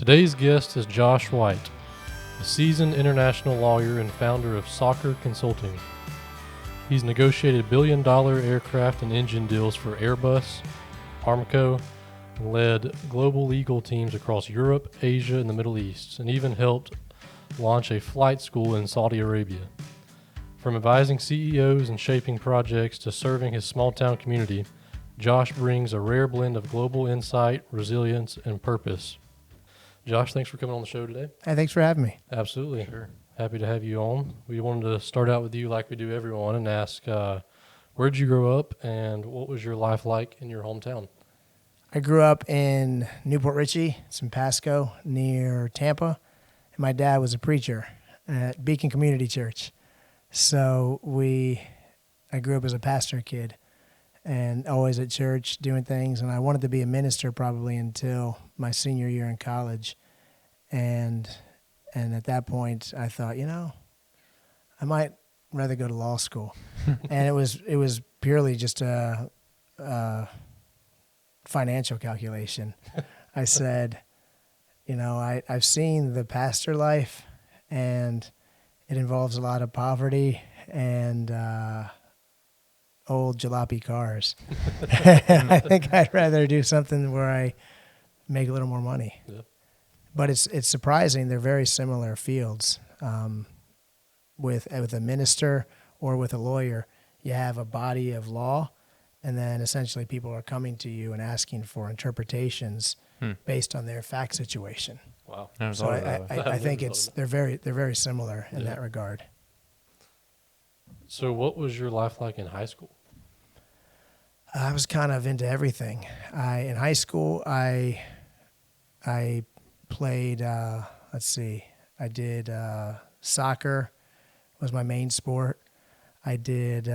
Today's guest is Josh White, a seasoned international lawyer and founder of Saqr Consulting. He's negotiated billion-dollar aircraft and engine deals for Airbus, Aramco, and led global legal teams across Europe, Asia, and the Middle East, and even helped launch a flight school in Saudi Arabia. From advising CEOs and shaping projects to serving his small-town community, Josh brings a rare blend of global insight, resilience, and purpose. Josh, thanks for coming on the show today. Hey, thanks for having me. Absolutely. Sure. Happy to have you on. We wanted to start out with you like we do everyone and ask, where'd you grow up and what was your life like in your hometown? I grew up in Newport Richey. It's in Pasco near Tampa. And my dad was a preacher at Beacon Community Church. So I grew up as a pastor kid and always at church doing things. And I wanted to be a minister probably until my senior year in college. And at that point, I thought, I might rather go to law school. And it was purely just a financial calculation. I said, I've seen the pastor life, and it involves a lot of poverty and old jalopy cars. I think I'd rather do something where I make a little more money. Yeah. But it's surprising. They're very similar fields. With a minister or with a lawyer, you have a body of law, and then essentially people are coming to you and asking for interpretations based on their fact situation. Wow! So I think they're very similar in that regard. So what was your life like in high school? I was kind of into everything. In high school, I played, I did soccer was my main sport. I did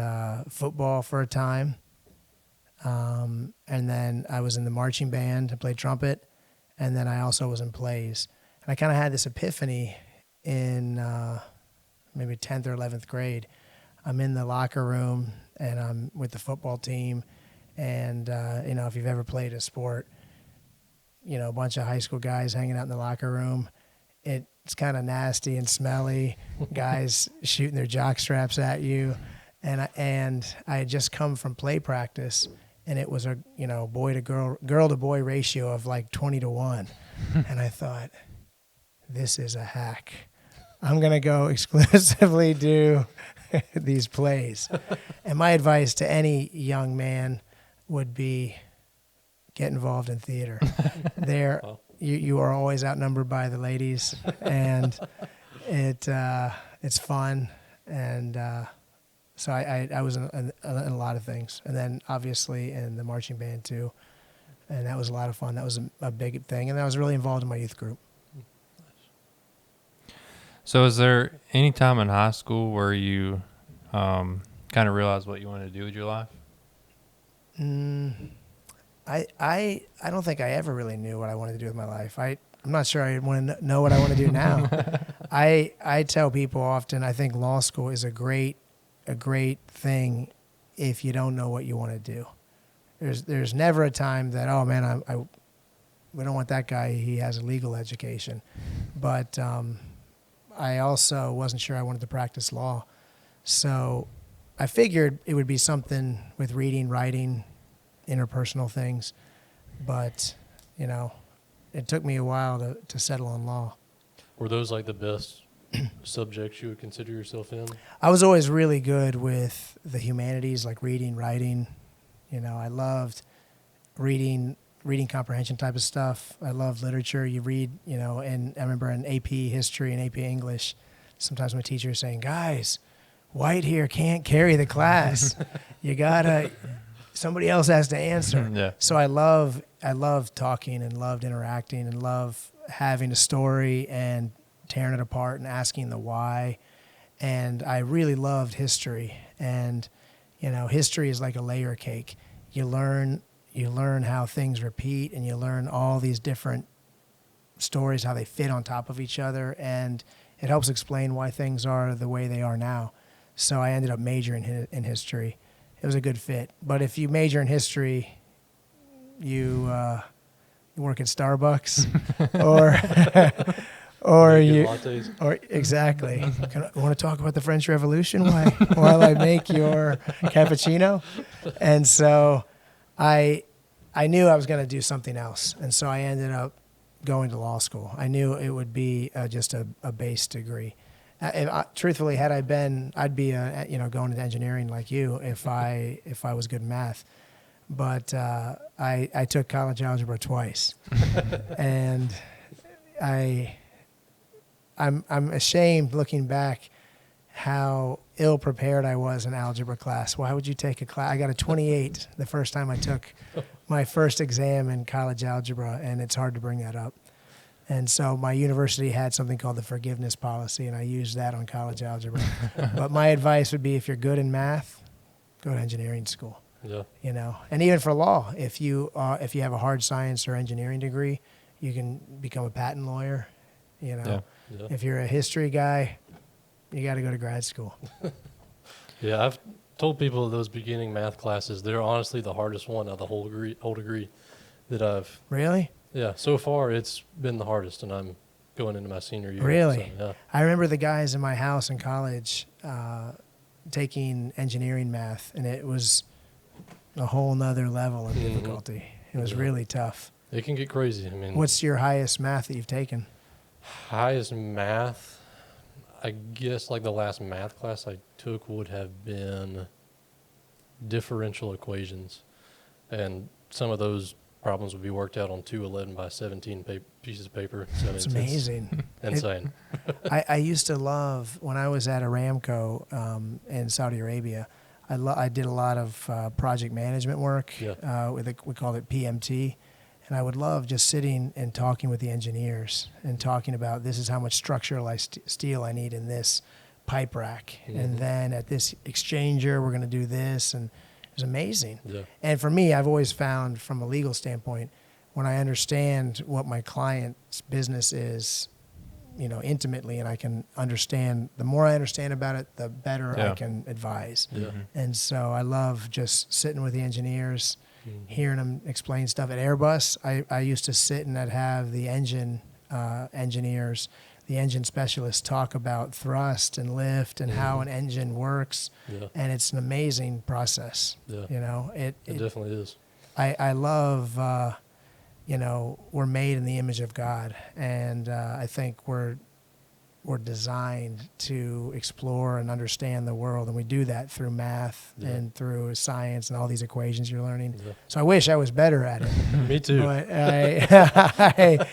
football for a time. And then I was in the marching band. I played trumpet. And then I also was in plays. And I kind of had this epiphany in maybe 10th or 11th grade. I'm in the locker room, and I'm with the football team. And, if you've ever played a sport, a bunch of high school guys hanging out in the locker room, it's kind of nasty and smelly, guys shooting their jock straps at you. And I had just come from play practice, and it was a, boy to girl to boy ratio of like 20-1. And I thought, this is a hack. I'm going to go exclusively do these plays. And my advice to any young man would be get involved in theater. You are always outnumbered by the ladies, and it's fun. And so I was in a lot of things. And then obviously in the marching band too. And that was a lot of fun. That was a big thing. And I was really involved in my youth group. So is there any time in high school where you kind of realized what you wanted to do with your life? I don't think I ever really knew what I wanted to do with my life. I'm not sure I want to know what I want to do now. I tell people often, I think law school is a great thing if you don't know what you want to do. There's never a time that, oh man, we don't want that guy, he has a legal education. But I also wasn't sure I wanted to practice law. So I figured it would be something with reading, writing, interpersonal things. But, it took me a while to settle on law. Were those like the best subjects you would consider yourself in? I was always really good with the humanities, like reading, writing. I loved reading comprehension type of stuff. I loved literature. You read, and I remember in AP history and AP English, sometimes my teacher was saying, guys, White here can't carry the class. Somebody else has to answer. Yeah. So I love talking and loved interacting and love having a story and tearing it apart and asking the why. And I really loved history. And, history is like a layer cake. You learn how things repeat, and you learn all these different stories, how they fit on top of each other. And it helps explain why things are the way they are now. So I ended up majoring in history. It was a good fit. But if you major in history, you work at Starbucks, or or Make you, lattes. or exactly. Want to talk about the French Revolution while I make your cappuccino? And so I knew I was going to do something else, and so I ended up going to law school. I knew it would be just a base degree. Truthfully, had I been, I'd be going into engineering like you if I was good in math. But I took college algebra twice, and I'm ashamed looking back how ill prepared I was in algebra class. Why would you take a class? I got a 28 the first time I took my first exam in college algebra, and it's hard to bring that up. And so my university had something called the forgiveness policy, and I used that on college algebra. But my advice would be, if you're good in math, go to engineering school. Yeah. And even for law, if you have a hard science or engineering degree, you can become a patent lawyer. Yeah. If you're a history guy, you got to go to grad school. Yeah, I've told people those beginning math classes, they're honestly the hardest one of the whole degree that I've. Really? Yeah, so far it's been the hardest, and I'm going into my senior year. Really? So, yeah. I remember the guys in my house in college taking engineering math, and it was a whole nother level of difficulty. It was really tough. It can get crazy. I mean, What's your highest math that you've taken? highest math? I guess like the last math class I took would have been differential equations, and some of those problems would be worked out on 2 11 by 17 pieces of paper. So It's amazing. Insane. I used to love, when I was at Aramco in Saudi Arabia, I did a lot of project management work. Yeah. We called it PMT. And I would love just sitting and talking with the engineers and talking about, this is how much structural steel I need in this pipe rack. And then at this exchanger, we're going to do this. And it was amazing. Yeah. And for me, I've always found, from a legal standpoint, when I understand what my client's business is, intimately, and I can understand, the more I understand about it, the better I can advise. Yeah. And so I love just sitting with the engineers, hearing them explain stuff. At Airbus, I used to sit and I'd have the engine engineers, the engine specialists talk about thrust and lift and how an engine works. Yeah. And it's an amazing process. Yeah. It definitely is. I love, we're made in the image of God. And I think we're designed to explore and understand the world, and we do that through math and through science and all these equations you're learning. Yeah. So I wish I was better at it. Me too. But and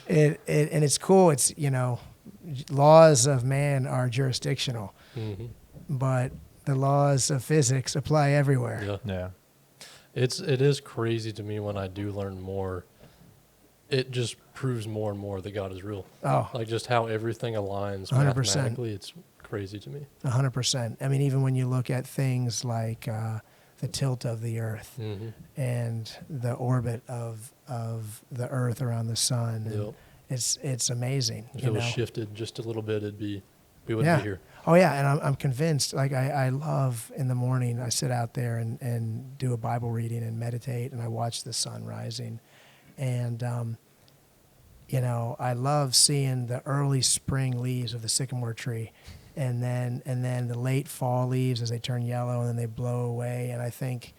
it's cool. It's laws of man are jurisdictional, but the laws of physics apply everywhere. Yeah. Yeah. It is crazy to me when I do learn more. It just proves more and more that God is real. Oh, like just how everything aligns 100%. mathematically. It's crazy to me. 100%. I mean, even when you look at things like the tilt of the Earth and the orbit of the Earth around the sun, and it's amazing. If it was shifted just a little bit, we wouldn't be here. Oh yeah, and I'm convinced. Like I love in the morning, I sit out there and do a Bible reading and meditate, and I watch the sun rising. And, I love seeing the early spring leaves of the sycamore tree and then the late fall leaves as they turn yellow and then they blow away. And I think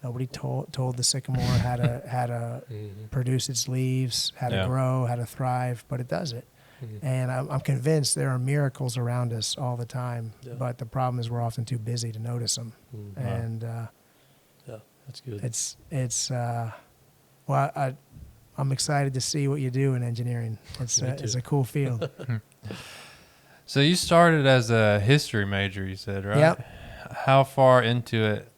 nobody told the sycamore how to produce its leaves, how to grow, how to thrive, but it does it. And I'm convinced there are miracles around us all the time, but the problem is we're often too busy to notice them. And that's good. It's I'm excited to see what you do in engineering. It's a cool field. So you started as a history major, you said, right? Yep. How far into it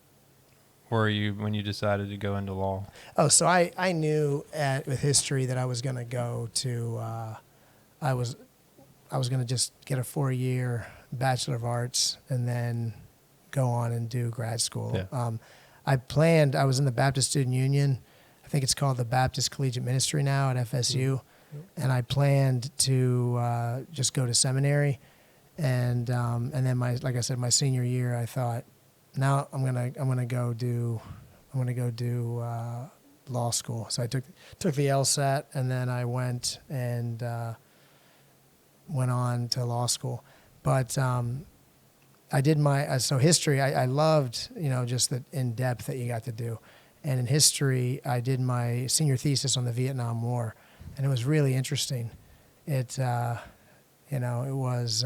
were you when you decided to go into law? Oh, so I knew with history that I was going to go to, I was going to just get a 4-year Bachelor of Arts and then go on and do grad school. Yeah. I was in the Baptist Student Union. I think it's called the Baptist Collegiate Ministry now at FSU, and I planned to just go to seminary, and then like I said, my senior year, I thought, now I'm gonna go do law school. So I took the LSAT, and then I went and went on to law school. But I did so history. I loved just the in depth that you got to do, and in history I did my senior thesis on the Vietnam War, and it was really interesting. It it was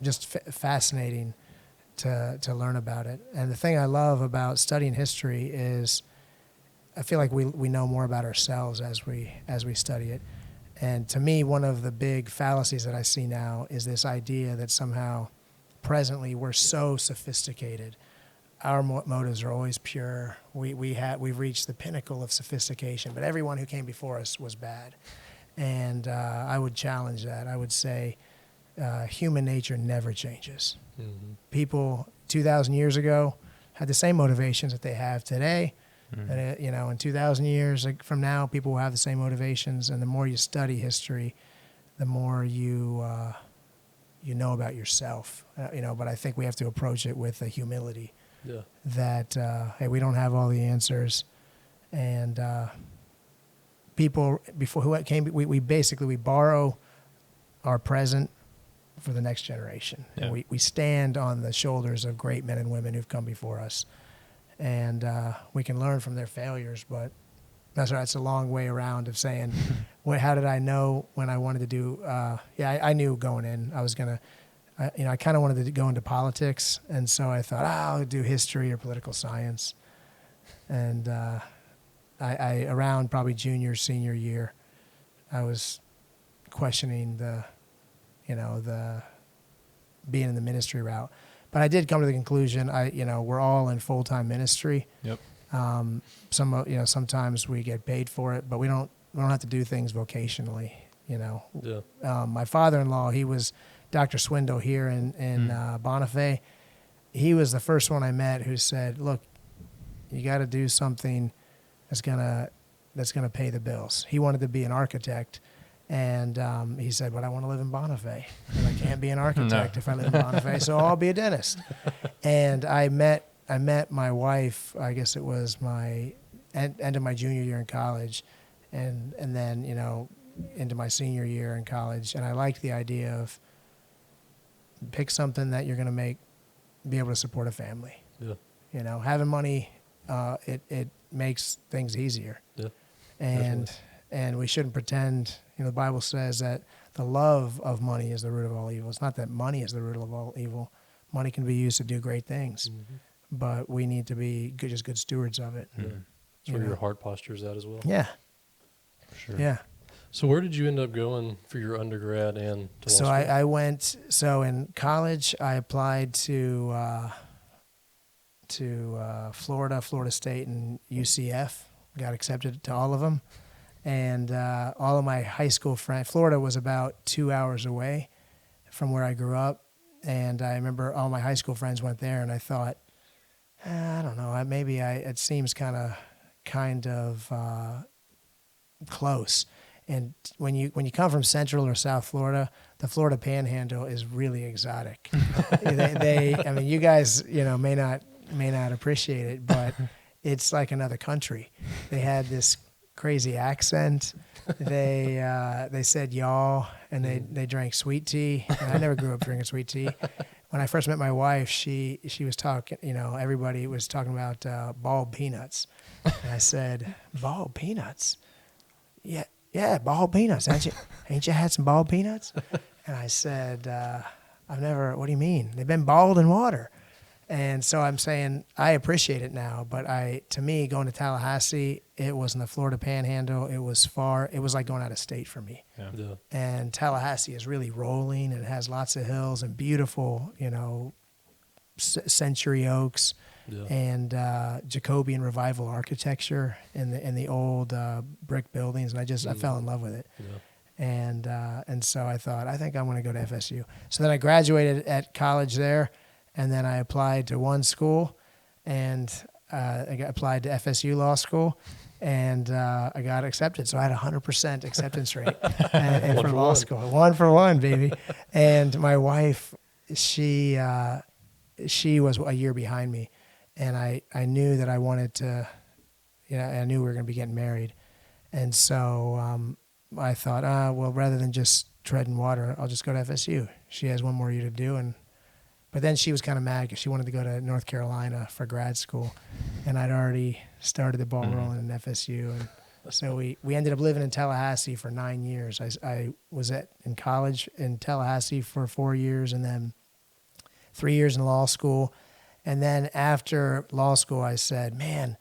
just fascinating to learn about it. And the thing I love about studying history is I feel like we know more about ourselves as we study it. And to me, one of the big fallacies that I see now is this idea that somehow presently we're so sophisticated. Our motives are always pure. We've reached the pinnacle of sophistication, but everyone who came before us was bad. And I would challenge that. I would say human nature never changes. Mm-hmm. People 2,000 years ago had the same motivations that they have today. Mm-hmm. And in 2,000 years from now, people will have the same motivations. And the more you study history, the more you know about yourself. But I think we have to approach it with a humility. Yeah. That hey, we don't have all the answers, and people before who came, we basically borrow our present for the next generation. Yeah. And we stand on the shoulders of great men and women who've come before us. And we can learn from their failures, but that's a long way around of saying, how did I know when I wanted to do, I knew going in, I was going to, I kind of wanted to go into politics. And so I thought, I'll do history or political science. And I around probably junior, senior year, I was questioning the being in the ministry route. But I did come to the conclusion, we're all in full-time ministry. Yep. Sometimes we get paid for it, but we don't have to do things vocationally, Yeah. My father-in-law, he was Dr. Swindle here in Bonifay. He was the first one I met who said, look, you got to do something that's gonna pay the bills. He wanted to be an architect. And he said, but I want to live in Bonifay. And I can't be an architect if I live in Bonifay, so I'll be a dentist. And I met my wife, I guess it was my end of my junior year in college, and then, into my senior year in college. And I liked the idea of pick something that you're going to be able to support a family. Yeah. Having money, it makes things easier. Yeah. And we shouldn't pretend, the Bible says that the love of money is the root of all evil. It's not that money is the root of all evil. Money can be used to do great things, but we need to be just good stewards of it. Yeah. That's where your heart posture is at as well. Yeah. For sure. Yeah. So where did you end up going for your undergrad and to law school? So in college, I applied to Florida State, and UCF. Got accepted to all of them. And all of my high school friends, Florida was about 2 hours away from where I grew up. And I remember all my high school friends went there, and I thought, I don't know, it seems kind of close. And when you come from Central or South Florida, the Florida Panhandle is really exotic. You guys, may not appreciate it, but it's like another country. They had this crazy accent. They said y'all, and they drank sweet tea. And I never grew up drinking sweet tea. When I first met my wife, she was talking, everybody was talking about bald peanuts. And I said, bald peanuts? Yeah, bald peanuts. Ain't you had some bald peanuts? And I said, I've never, what do you mean? They've been bald in water. And so I'm saying I appreciate it now, but to me, going to Tallahassee, it was in the Florida Panhandle. It was far. It was like going out of state for me. Yeah. Yeah. And Tallahassee is really rolling, and it has lots of hills and beautiful, century oaks, yeah, and Jacobean revival architecture in the old brick buildings. And I fell in love with it. Yeah. And so I thought, I think I'm going to go to FSU. So then I graduated at college there. And then I applied to one school, and I applied to FSU Law School, and I got accepted. So I had 100% acceptance rate and for law school. 1 for 1, baby. And my wife, she was a year behind me, and I knew that I wanted to, I knew we were going to be getting married. And so I thought, well, rather than just treading water, I'll just go to FSU. She has one more year to do. But then she was kind of mad because she wanted to go to North Carolina for grad school. And I'd already started the ball rolling in FSU. And so we ended up living in Tallahassee for 9 years. I was in college in Tallahassee for 4 years, and then 3 years in law school. And then after law school, I said, man,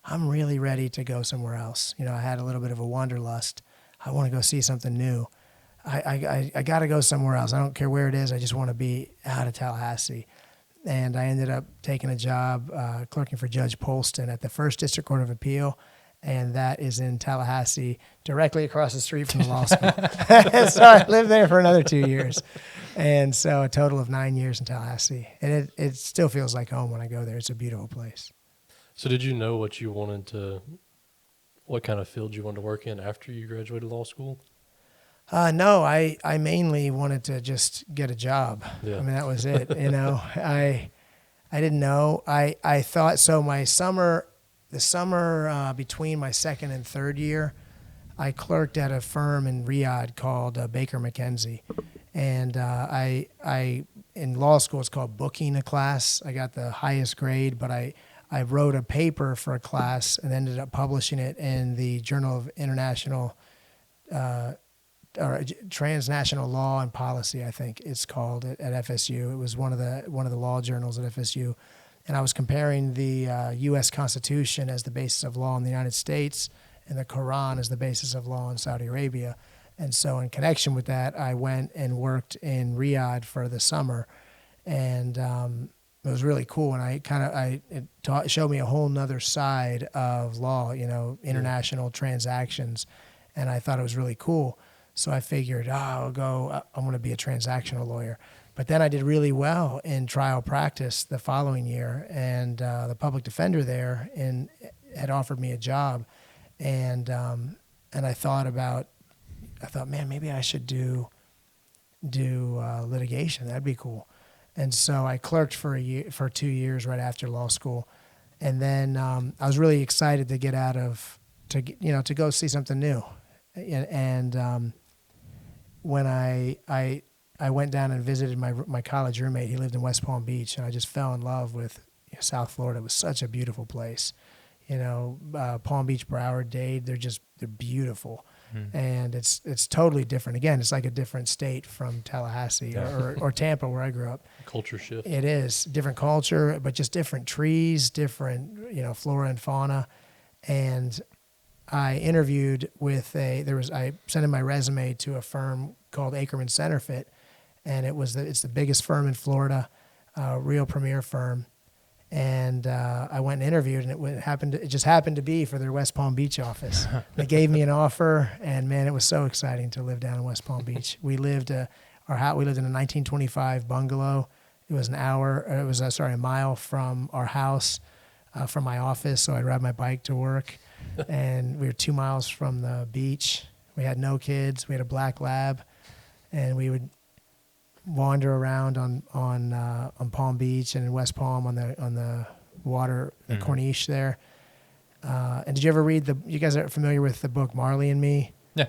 I'm really ready to go somewhere else. I had a little bit of a wanderlust. I want to go see something new. I got to go somewhere else. I don't care where it is. I just want to be out of Tallahassee. And I ended up taking a job clerking for Judge Polston at the First District Court of Appeal, and that is in Tallahassee, directly across the street from the law school. So I lived there for another 2 years. And so a total of 9 years in Tallahassee. And it still feels like home when I go there. It's a beautiful place. So did you know what kind of field you wanted to work in after you graduated law school? No, I mainly wanted to just get a job. Yeah. I mean, that was it. I didn't know. I thought so. The summer between my second and third year, I clerked at a firm in Riyadh called Baker McKenzie, and I in law school it's called booking a class. I got the highest grade, but I wrote a paper for a class and ended up publishing it in the Journal of International or Transnational Law and Policy, I think it's called at FSU. It was one of the law journals at FSU, and I was comparing the U.S. Constitution as the basis of law in the United States and the Quran as the basis of law in Saudi Arabia. And so, in connection with that, I went and worked in Riyadh for the summer, and it was really cool. And it showed me a whole nother side of law, international transactions, and I thought it was really cool. So I figured, I'm going to be a transactional lawyer. But then I did really well in trial practice the following year, and the public defender there had offered me a job, and I thought, man, maybe I should do litigation. That'd be cool. And so I clerked for 2 years right after law school, and then I was really excited to get to go see something new, and when I went down and visited my college roommate. He lived in West Palm Beach, and I just fell in love with South Florida. It was such a beautiful place. Palm Beach, Broward, Dade, they're beautiful. And it's totally different. Again, it's like a different state from Tallahassee or Tampa, where I grew up. Culture shift. It is different culture, but just different trees, different flora and fauna. And I interviewed I sent in my resume to a firm called Ackerman Centerfit, and it's the biggest firm in Florida, real premier firm. And I went and interviewed, and it just happened to be for their West Palm Beach office. They gave me an offer, and man, it was so exciting to live down in West Palm Beach. We lived in a 1925 bungalow. It was a mile from our house, from my office. So I'd ride my bike to work, and we were 2 miles from the beach. We had no kids. We had a black lab, and we would wander around on Palm Beach and in West Palm on the water, the Corniche there. And did you ever read you guys are familiar with the book Marley and Me? Yeah.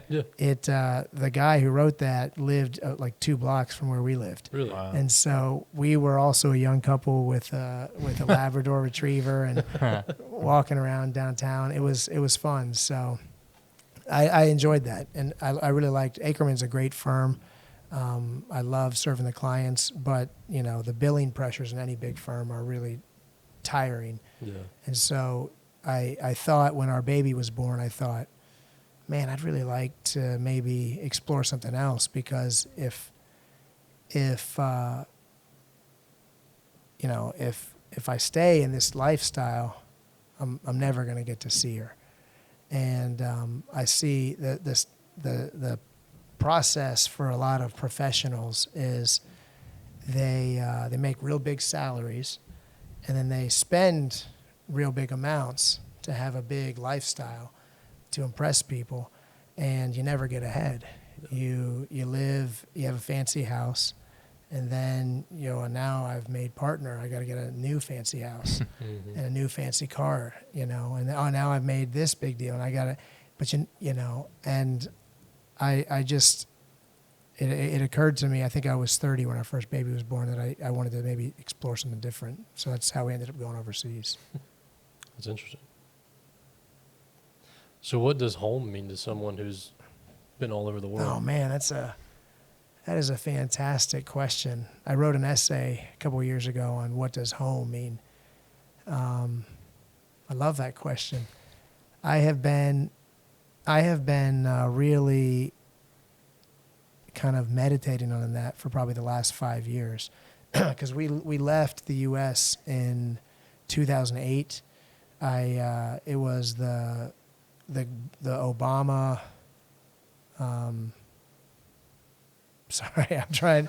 The guy who wrote that lived like 2 blocks from where we lived. Really? Wow. And so we were also a young couple with a Labrador Retriever and walking around downtown. It was fun. So I enjoyed that, and I really liked Ackerman's a great firm. I love serving the clients, but the billing pressures in any big firm are really tiring. Yeah. And so I thought when our baby was born, I thought, man, I'd really like to maybe explore something else, because if I stay in this lifestyle, I'm never going to get to see her. And I see that the process for a lot of professionals is they make real big salaries, and then they spend real big amounts to have a big lifestyle to impress people, and you never get ahead. You have a fancy house, And then, now I've made partner. I got to get a new fancy house Mm-hmm. and a new fancy car, and now I've made this big deal, and I got to, but and I just, it occurred to me, I think I was 30 when our first baby was born, that I wanted to maybe explore something different. So that's how we ended up going overseas. That's interesting. So what does home mean to someone who's been all over the world? Oh man, that is a fantastic question. I wrote an essay a couple of years ago on what does home mean. I love that question. I have been really kind of meditating on that for probably the last 5 years, because we left the U.S. in 2008. It was the Obama. Sorry, I'm trying.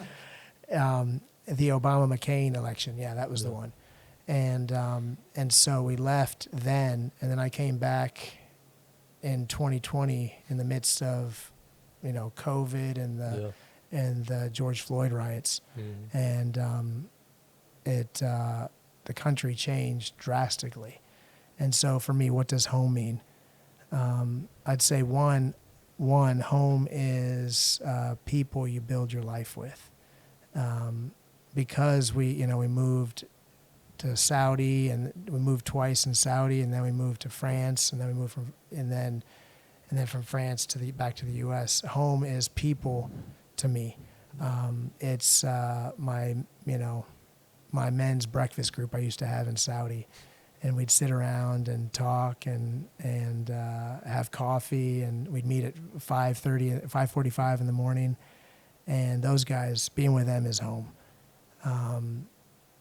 The Obama-McCain election. Yeah, that was the one. And so we left then, and then I came back in 2020 in the midst of, COVID and the George Floyd riots, and the country changed drastically. And so for me, what does home mean? I'd say one home is people you build your life with, because we moved to Saudi, and we moved twice in Saudi, and then we moved to France, and then we moved from France back to the U.S. Home is people to me. It's my men's breakfast group I used to have in Saudi, and we'd sit around and talk and have coffee, and we'd meet at 5:45 in the morning, and those guys, being with them is home.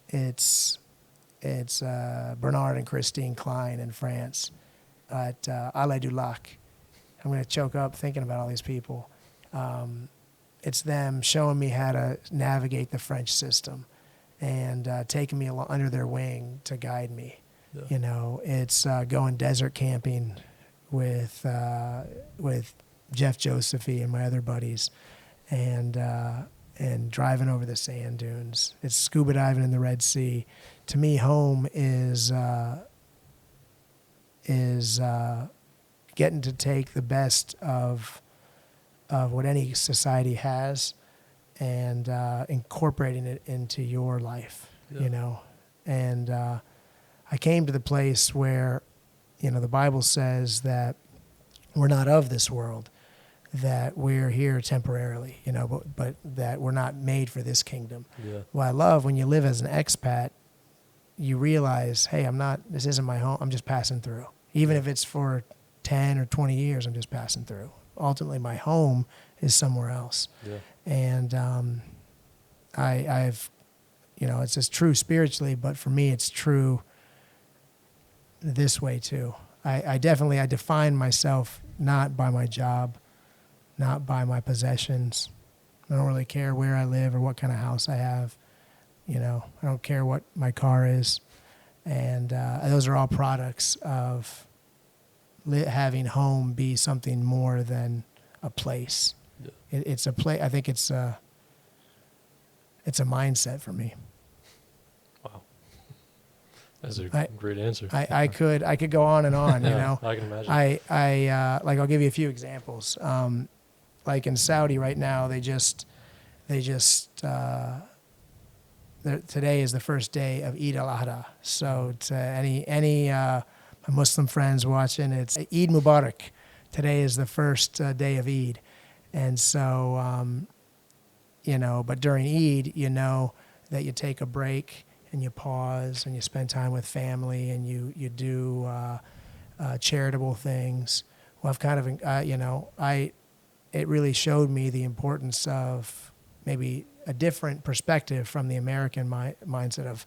It's Bernard and Christine Klein in France at Allée du Lac. I'm going to choke up thinking about all these people. It's them showing me how to navigate the French system and taking me under their wing to guide me. Yeah. It's going desert camping with Jeff Josephy and my other buddies, and driving over the sand dunes. It's scuba diving in the Red Sea. To me, home is getting to take the best of what any society has and incorporating it into your life. Yeah. And I came to the place where, the Bible says that we're not of this world, that we're here temporarily, but that we're not made for this kingdom. Yeah. Well, I love when you live as an expat, you realize, hey, this isn't my home, I'm just passing through. Even if it's for 10 or 20 years, I'm just passing through. Ultimately, my home is somewhere else. Yeah. And I've, it's just true spiritually, but for me, it's true this way too. I define myself not by my job, not by my possessions. I don't really care where I live or what kind of house I have. I don't care what my car is. And those are all products of having home be something more than a place. Yeah. It's a place. I think it's a mindset for me. Wow, that's a great answer. I could go on and on. Yeah, I can imagine. I'll give you a few examples. Like in Saudi right now, today is the first day of Eid al-Adha. So to any my Muslim friends watching, it's Eid Mubarak. Today is the first day of Eid. And so, but during Eid, that you take a break and you pause and you spend time with family and you do charitable things. Well, I've kind of, it really showed me the importance of maybe a different perspective from the American mindset of,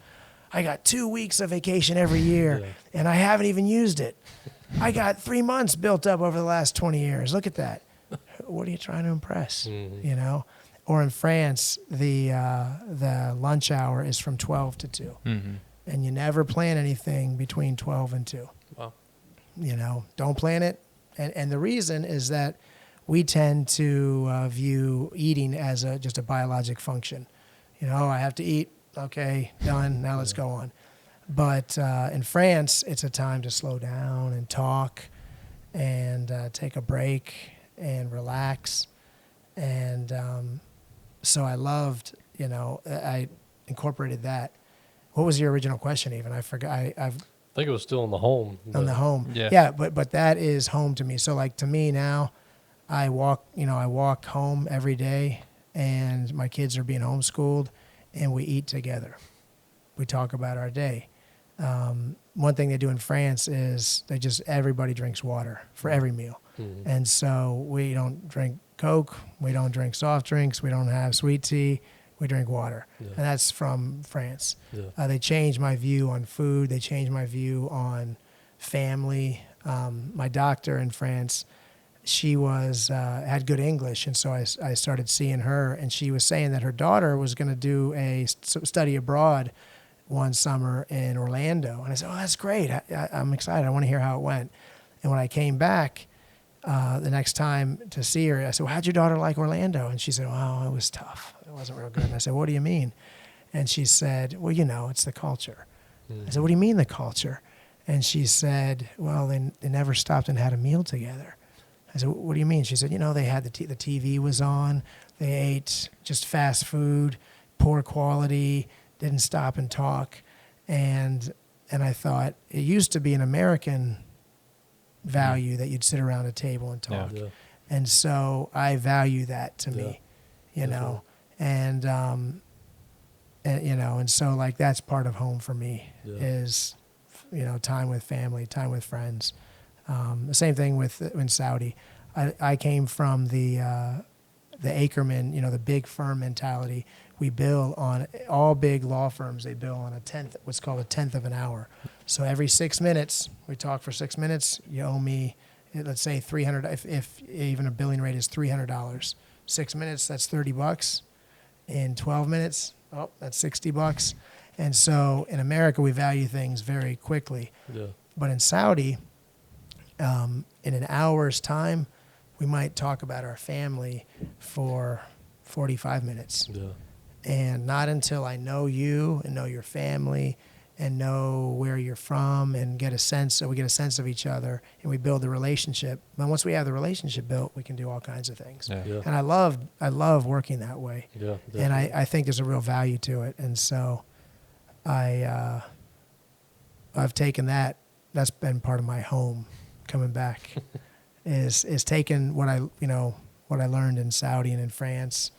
I got 2 weeks of vacation every year, and I haven't even used it. I got 3 months built up over the last 20 years. Look at that. What are you trying to impress? Mm-hmm. Or in France, the lunch hour is from 12 to 2. Mm-hmm. And you never plan anything between 12 and 2. Wow. Don't plan it. And the reason is that we tend to view eating as just a biologic function. I have to eat. Okay, done. Now let's go on. But in France, it's a time to slow down and talk and take a break and relax. And so I loved, I incorporated that. What was your original question even? I forgot. I think it was still in the home. On the home. Yeah. Yeah, but that is home to me. So like to me now, I walk home every day and my kids are being homeschooled and we eat together. We talk about our day. One thing they do in France is everybody drinks water for every meal. Mm-hmm. And so we don't drink Coke, we don't drink soft drinks, we don't have sweet tea, we drink water. Yeah. And that's from France. Yeah. They changed my view on food, they changed my view on family. My doctor in France, she was had good English, and so I started seeing her, and she was saying that her daughter was going to do a study abroad one summer in Orlando. And I said, oh, that's great. I'm excited. I want to hear how it went. And when I came back the next time to see her, I said, well, how'd your daughter like Orlando? And she said, well, it was tough. It wasn't real good. And I said, what do you mean? And she said, well, it's the culture. Mm-hmm. I said, what do you mean the culture? And she said, well, they never stopped and had a meal together. I said, what do you mean? She said, they had the TV was on. They ate just fast food, poor quality, didn't stop and talk. And I thought it used to be an American value that you'd sit around a table and talk. Yeah. And so I value that to me, and so like that's part of home for me is, time with family, time with friends. The same thing in Saudi. I came from the Ackerman, the big firm mentality. We bill on all big law firms. They bill on what's called a tenth of an hour. So every 6 minutes, we talk for 6 minutes. You owe me, let's say $300. If even a billing rate is $300, 6 minutes, that's $30. In 12 minutes, that's $60. And so in America, we value things very quickly. Yeah. But in Saudi, in an hour's time, we might talk about our family for 45 minutes. Yeah. And not until I know you and know your family and know where you're from and we get a sense of each other and we build a relationship. And once we have the relationship built, we can do all kinds of things. Yeah. Yeah. And I love working that way. Yeah, and I think there's a real value to it. And so I've taken that. That's been part of my home coming back is taking what I learned in Saudi and in France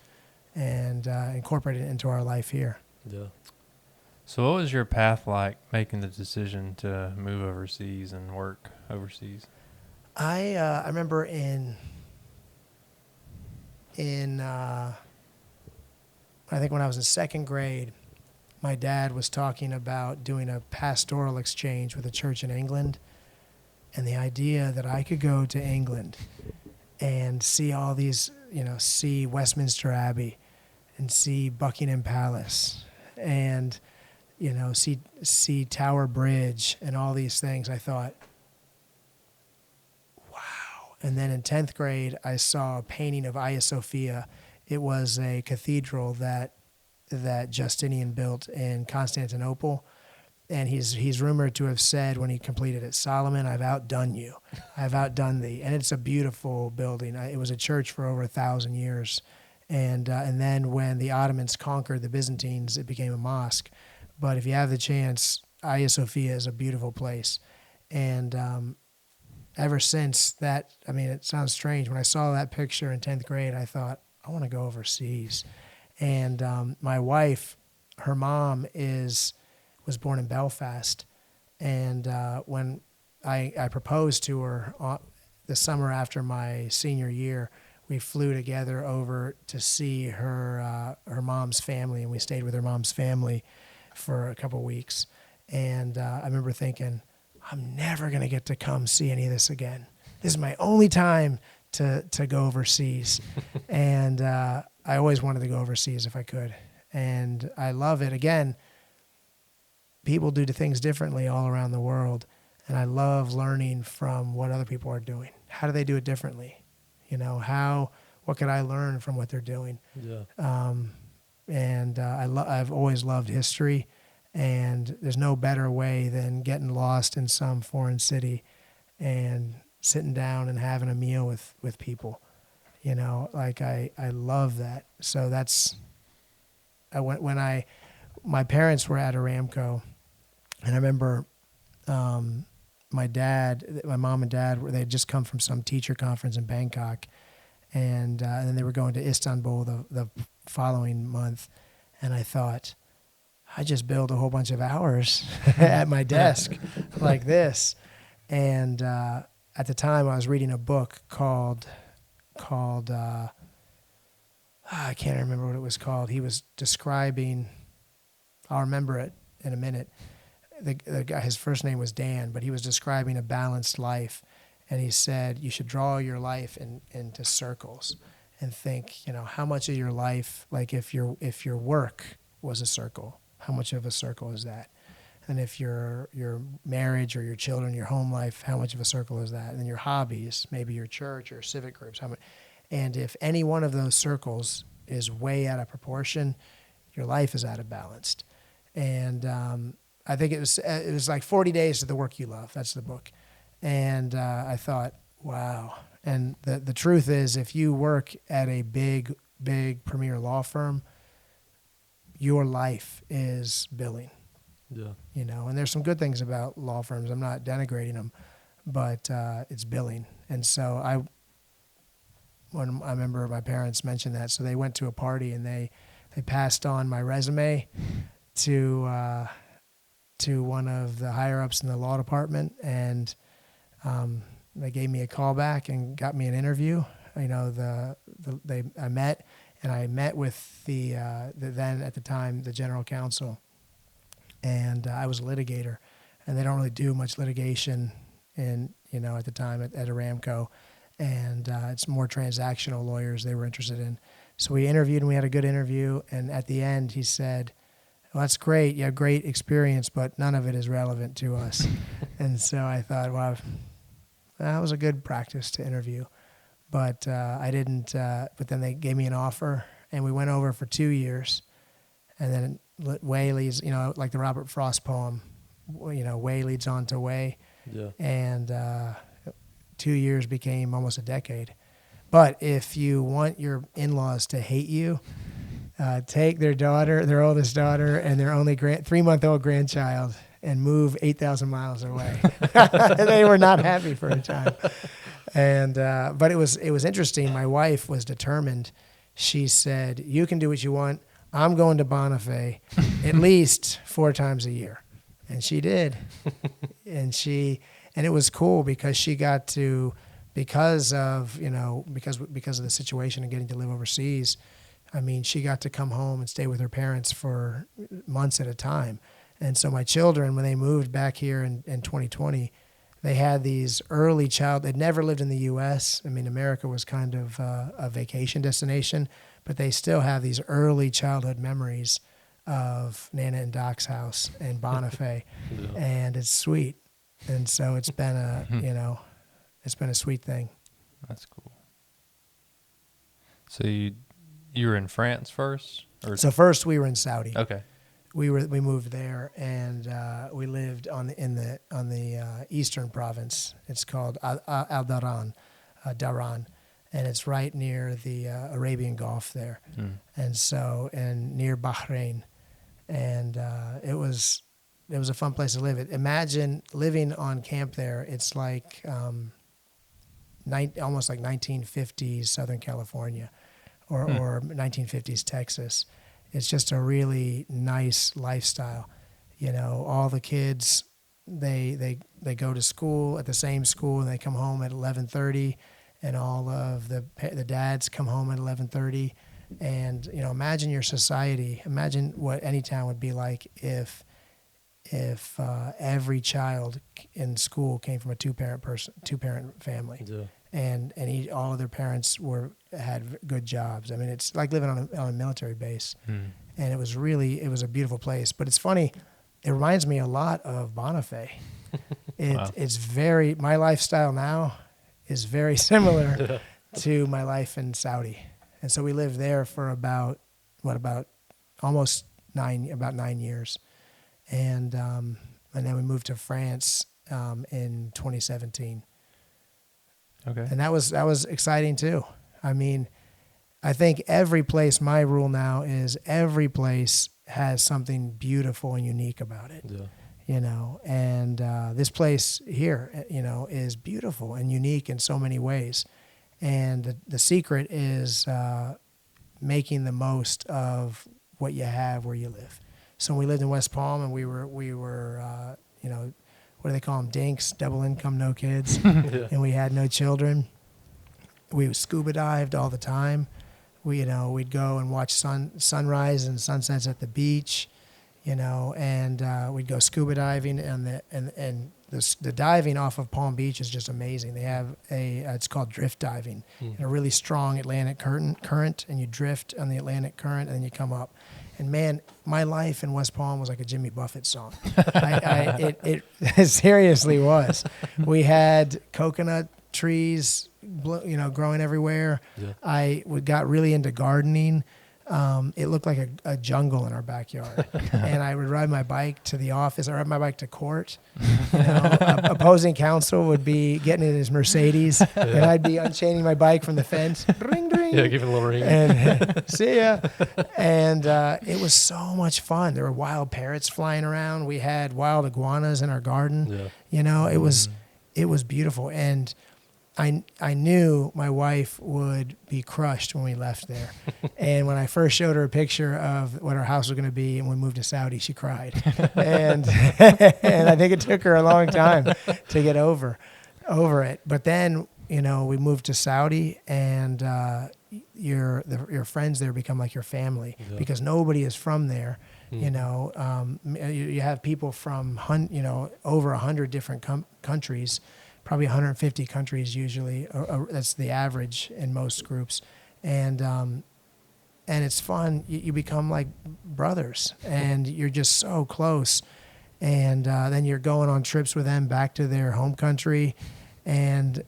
and incorporate it into our life here. Yeah. So what was your path like making the decision to move overseas and work overseas? I remember in I think when I was in second grade, my dad was talking about doing a pastoral exchange with a church in England, and the idea that I could go to England and see all these, see Westminster Abbey and see Buckingham Palace and, see Tower Bridge and all these things, I thought, wow. And then in 10th grade, I saw a painting of Hagia Sophia. It was a cathedral that Justinian built in Constantinople. And he's rumored to have said when he completed it, Solomon, I've outdone you. I've outdone thee. And it's a beautiful building. It was a church for over 1,000 years. And then when the Ottomans conquered the Byzantines, it became a mosque. But if you have the chance, Hagia Sophia is a beautiful place. And ever since that, it sounds strange. When I saw that picture in 10th grade, I thought, I want to go overseas. And my wife, her mom was born in Belfast. And when I proposed to her the summer after my senior year, we flew together over to see her mom's family, and we stayed with her mom's family for a couple of weeks. And I remember thinking, I'm never going to get to come see any of this again. This is my only time to go overseas. And I always wanted to go overseas if I could. And I love it. Again, people do things differently all around the world. And I love learning from what other people are doing. How do they do it differently? What could I learn from what they're doing? Yeah. and I've always loved history, and there's no better way than getting lost in some foreign city and sitting down and having a meal with people. Like I love that. So my parents were at Aramco, and I remember my mom and dad, they had just come from some teacher conference in Bangkok, and then they were going to Istanbul the following month, and I thought, I just built a whole bunch of hours at my desk like this. And at the time, I was reading a book called I can't remember what it was called. He was describing, I'll remember it in a minute. The guy, his first name was Dan, but he was describing a balanced life. And he said, you should draw your life into circles and think, how much of your life, like if your work was a circle, how much of a circle is that? And if your marriage or your children, your home life, how much of a circle is that? And then your hobbies, maybe your church or civic groups, how much? And if any one of those circles is way out of proportion, your life is out of balance. And I think it was like 40 Days to the Work You Love. That's the book. And I thought, wow. And the truth is, if you work at a big premier law firm, your life is billing. Yeah. And there's some good things about law firms. I'm not denigrating them, but it's billing. And so I remember my parents mentioned that. So they went to a party and they passed on my resume to one of the higher ups in the law department, and they gave me a call back and got me an interview. I met with the then at the time the general counsel, and I was a litigator, and they don't really do much litigation at the time at Aramco, and it's more transactional lawyers they were interested in. So we interviewed, and we had a good interview, and at the end he said, well, that's great, you have great experience, but none of it is relevant to us. And so I thought, well, that was a good practice to interview. But I didn't, but then they gave me an offer, and we went over for 2 years. And then way leads, like the Robert Frost poem, way leads on to way. Yeah. And 2 years became almost a decade. But if you want your in-laws to hate you, take their oldest daughter, and their only 3-month-old grandchild, and move 8,000 miles away. They were not happy for a time. And but it was interesting. My wife was determined. She said, you can do what you want. I'm going to Bonifay at least 4 times a year. And she did. And it was cool because she got to, because of the situation and getting to live overseas, I mean, she got to come home and stay with her parents for months at a time. And so my children, when they moved back here in 2020, they had these early they'd never lived in the U.S. I mean, America was kind of a vacation destination, but they still have these early childhood memories of Nana and Doc's house in Bonifay, yeah. And it's sweet. And so it's been it's been a sweet thing. That's cool. So you were in France first? So first we were in Saudi. Okay. We moved there, and we lived on the eastern province. It's called Al Daran, and it's right near the Arabian Gulf there, and near Bahrain, and it was a fun place to live. Imagine living on camp there. It's like almost like 1950s Southern California, or 1950s Texas. It's just a really nice lifestyle. All the kids, they go to school at the same school, and they come home at 11:30, and all of the dads come home at 11:30. And imagine your society. Imagine what any town would be like if every child in school came from a two-parent family. Yeah. And all of their parents had good jobs. I mean, it's like living on a military base, and it was a beautiful place. But it's funny, it reminds me a lot of Bonifay. Wow. My lifestyle now is very similar to my life in Saudi, and so we lived there for about about 9 years, and then we moved to France in 2017. Okay. And that was exciting too. I mean, I think every place, my rule now is every place has something beautiful and unique about it. Yeah. You know, and this place here, you know, is beautiful and unique in so many ways. And the secret is making the most of what you have where you live. So when we lived in West Palm, and we were you know, what do they call them? Dinks, double income, no kids, Yeah. and we had no children. We scuba dived all the time. We'd go and watch sunrise and sunsets at the beach, you know, and we'd go scuba diving, and the diving off of Palm Beach is just amazing. They have it's called drift diving, and a really strong Atlantic current, and you drift on the Atlantic current, and then you come up. And man, my life in West Palm was like a Jimmy Buffett song. It seriously was. We had coconut trees, you know, growing everywhere. Yeah. I got really into gardening. It looked like a jungle in our backyard. And I would ride my bike to the office. I ride my bike to court. You know, opposing counsel would be getting in his Mercedes, and I'd be unchaining my bike from the fence. Ring, ring. Yeah, give it a little ring. And see ya. And it was so much fun. There were wild parrots flying around. We had wild iguanas in our garden. Yeah. You know, it was beautiful. And I knew my wife would be crushed when we left there. And when I first showed her a picture of what our house was going to be and we moved to Saudi, she cried. And and I think it took her a long time to get over it. But then, you know, we moved to Saudi, and your friends there become like your family, because nobody is from there. You know, you have people from over 100 different countries. Probably 150 countries usually. That's the average in most groups, and it's fun. You become like brothers, and you're just so close. And then you're going on trips with them back to their home country, and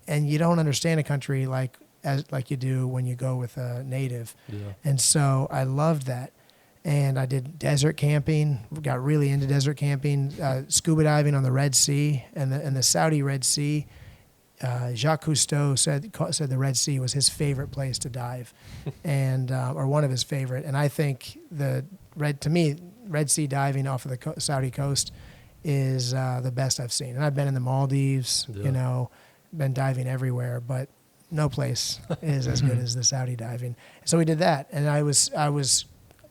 you don't understand a country like you do when you go with a native. Yeah. And so I loved that. And I did desert camping, got really into desert camping, scuba diving on the Red Sea, and the Saudi Red Sea. Jacques Cousteau said the Red Sea was his favorite place to dive, and or one of his favorite. And I think Red Sea diving off of the Saudi coast is the best I've seen. And I've been in the Maldives, you know, been diving everywhere, but no place is as good as the Saudi diving. So we did that, and I was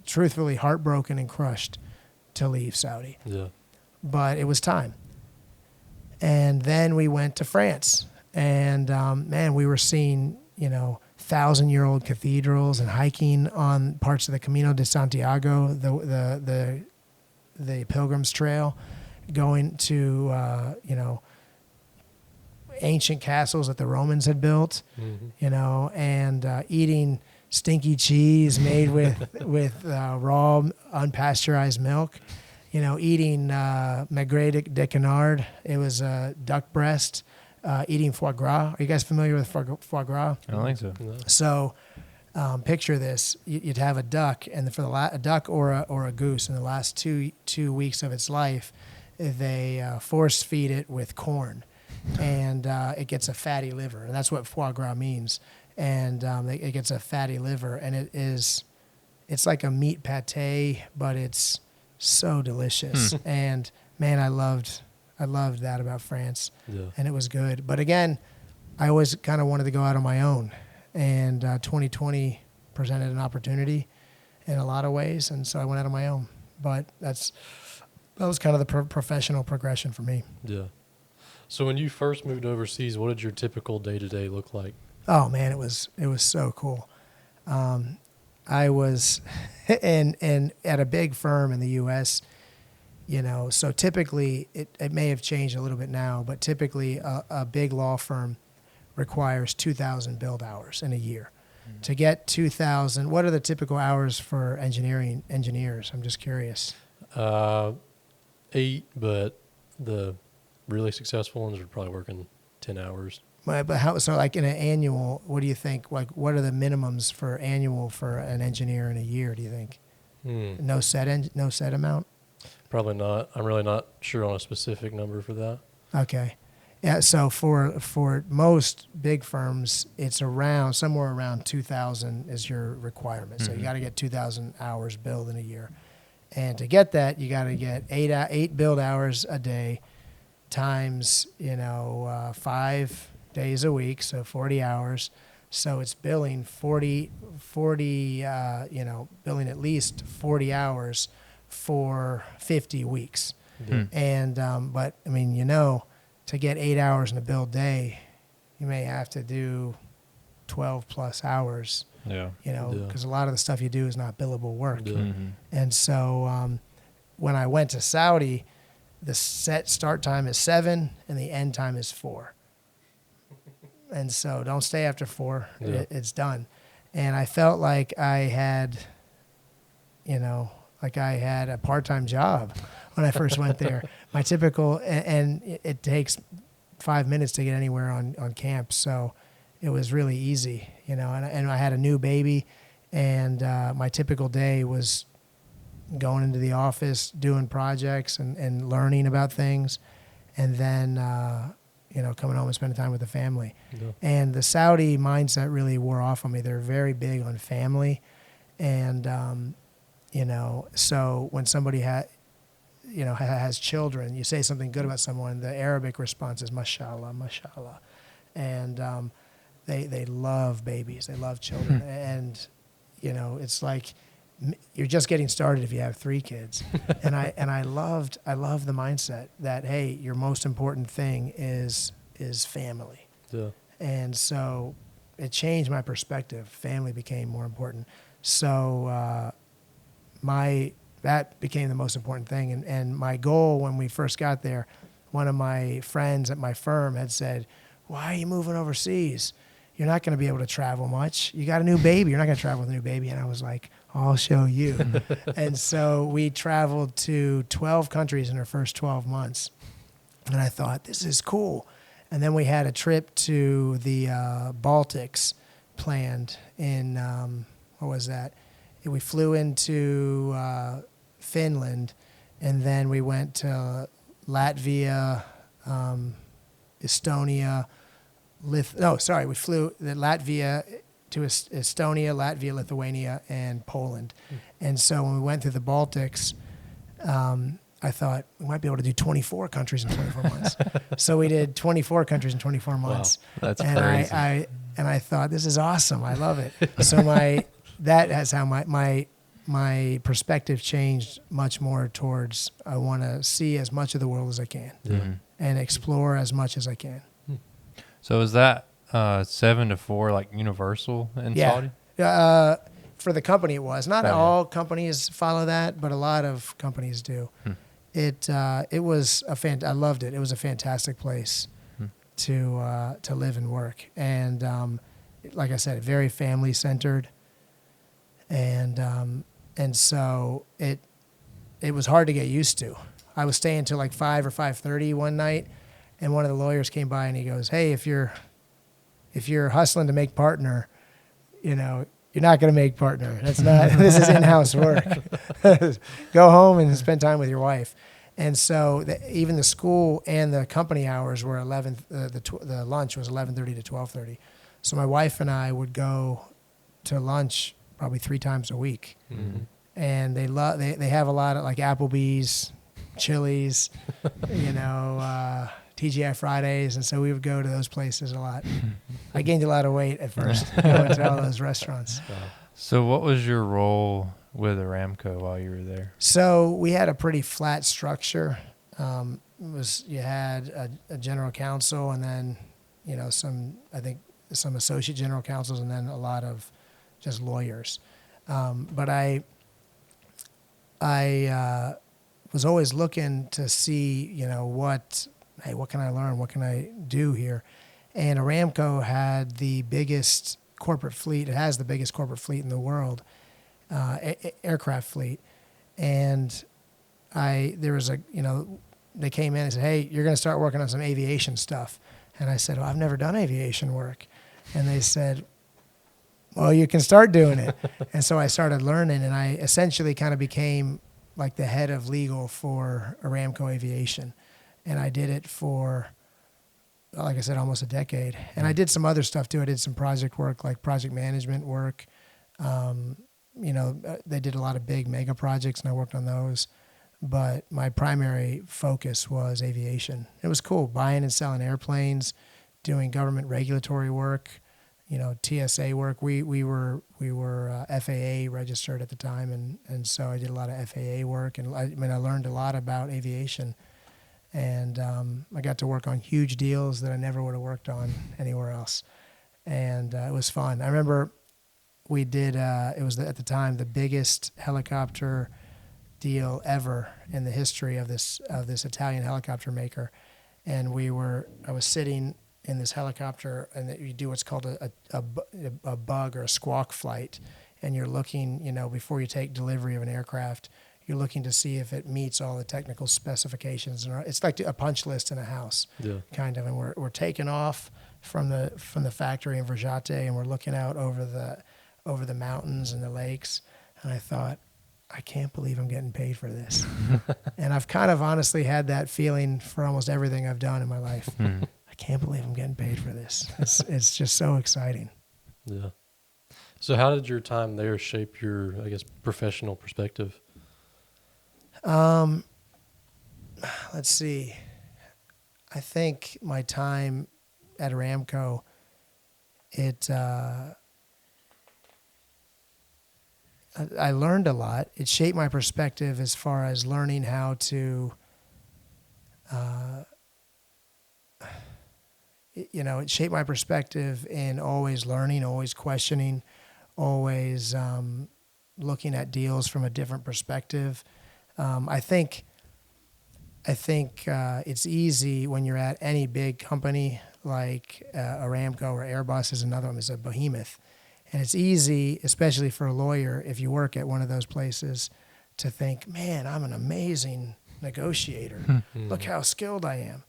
truthfully heartbroken and crushed to leave Saudi. Yeah. But it was time. And then we went to France, and man, we were seeing, you know, 1,000-year-old cathedrals and hiking on parts of the Camino de Santiago, the Pilgrim's Trail, going to you know, ancient castles that the Romans had built, you know, and eating stinky cheese made with raw unpasteurized milk, you know, eating maigret de canard. It was duck breast, eating foie gras. Are you guys familiar with foie gras? I don't think so. No. So picture this: you'd have a duck, and a duck or a goose in the last two weeks of its life, they force feed it with corn, and it gets a fatty liver, and that's what foie gras means. And it gets a fatty liver, and it's like a meat pate, but it's so delicious. And man, I loved that about France, and it was good. But again, I always kind of wanted to go out on my own, and 2020 presented an opportunity in a lot of ways, and so I went out on my own. But that was kind of the professional progression for me. Yeah. So when you first moved overseas, what did your typical day-to-day look like? Oh man, it was so cool. I was in at a big firm in the U.S. You know, so typically it may have changed a little bit now, but typically a big law firm requires 2,000 build hours in a year. To get 2,000, what are the typical hours for engineers? I'm just curious. 8, but the really successful ones are probably working 10 hours. But how? So like in an annual, what do you think? Like, what are the minimums for annual for an engineer in a year? Do you think? No set amount. Probably not. I'm really not sure on a specific number for that. Okay. Yeah, so for most big firms, it's somewhere around 2,000 is your requirement. So you got to get 2,000 hours billed in a year. And to get that, you got to get eight billed hours a day times, 5 days a week, so 40 hours. So it's billing billing at least 40 hours for 50 weeks. Yeah. And, but I mean, to get 8 hours in a billed day, you may have to do 12 plus hours, Yeah. because a lot of the stuff you do is not billable work. Yeah. Mm-hmm. And so when I went to Saudi, the set start time is 7 and the end time is 4. And so don't stay after 4. Yeah. It's done. And I felt like I had, a part-time job when I first went there. My typical, and it takes 5 minutes to get anywhere on camp. So it was really easy, and I had a new baby, and my typical day was going into the office, doing projects and learning about things, and then, coming home and spending time with the family. Yeah. And the Saudi mindset really wore off on me. They're very big on family. And, so when somebody has children, you say something good about someone, the Arabic response is mashallah, mashallah. And they love babies. They love children. And, it's like you're just getting started if you have 3 kids. And I love the mindset that, hey, your most important thing is family. Yeah. And so it changed my perspective. Family became more important. So that became the most important thing. And my goal when we first got there, one of my friends at my firm had said, why are you moving overseas? You're not going to be able to travel much. You got a new baby. You're not going to travel with a new baby. And I was like, I'll show you. And so we traveled to 12 countries in our first 12 months. And I thought, this is cool. And then we had a trip to the Baltics planned in, what was that? We flew into Finland, and then we went to Latvia, Estonia, we flew to Latvia to Estonia, Latvia, Lithuania, and Poland. And so when we went through the Baltics, I thought we might be able to do 24 countries in 24 months. So we did 24 countries in 24 months. Wow, that's and crazy. I thought, this is awesome. I love it. So that has how my perspective changed much more towards I want to see as much of the world as I can and explore as much as I can. So is that 7 to 4 like universal in Saudi? For the company it was. Not all companies follow that, but a lot of companies do. It was I loved it. It was a fantastic place to live and work. And like I said, very family centered. And so it was hard to get used to. I was staying till like 5 or 5:30 one night, and one of the lawyers came by and he goes, "Hey, if you're hustling to make partner, you're not going to make partner. That's not. This is in-house work. Go home and spend time with your wife." And so even the school and the company hours were 11. The lunch was 11:30 to 12:30. So my wife and I would go to lunch probably 3 times a week. Mm-hmm. And they have a lot of like Applebee's, Chili's, TGI Fridays, and so we would go to those places a lot. I gained a lot of weight at first going to all those restaurants. So what was your role with Aramco while you were there? So we had a pretty flat structure. You had a general counsel, and then some associate general counsels, and then a lot of just lawyers. But I was always looking to see, what can I learn? What can I do here? And Aramco had the biggest corporate fleet. It has the biggest corporate fleet in the world, aircraft fleet. And they came in and said, "Hey, you're going to start working on some aviation stuff." And I said, "Well, I've never done aviation work." And they said, Well, you can start doing it. And so I started learning, and I essentially kind of became like the head of legal for Aramco Aviation. And I did it for, like I said, almost a decade. And I did some other stuff too. I did some project work, like project management work. They did a lot of big mega projects, and I worked on those. But my primary focus was aviation. It was cool, buying and selling airplanes, doing government regulatory work, TSA work. We were FAA registered at the time, and so I did a lot of FAA work, and I learned a lot about aviation, and I got to work on huge deals that I never would have worked on anywhere else, and it was fun. I remember we did. It was at the time the biggest helicopter deal ever in the history of this Italian helicopter maker, and I was sitting in this helicopter, and you do what's called a bug or a squawk flight, and you're looking, before you take delivery of an aircraft, you're looking to see if it meets all the technical specifications. And it's like a punch list in a house, kind of. And we're taking off from the factory in Vergiate, and we're looking out over the mountains and the lakes. And I thought, I can't believe I'm getting paid for this. And I've kind of honestly had that feeling for almost everything I've done in my life. I can't believe I'm getting paid for this. It's just so exciting. Yeah. So how did your time there shape your, I guess, professional perspective? Let's see. I think my time at Aramco, I learned a lot. It shaped my perspective as far as learning how to, it shaped my perspective in always learning, always questioning, always looking at deals from a different perspective. I think it's easy when you're at any big company like Aramco or Airbus is another one. It's a behemoth. And it's easy, especially for a lawyer, if you work at one of those places, to think, man, I'm an amazing negotiator. Look how skilled I am.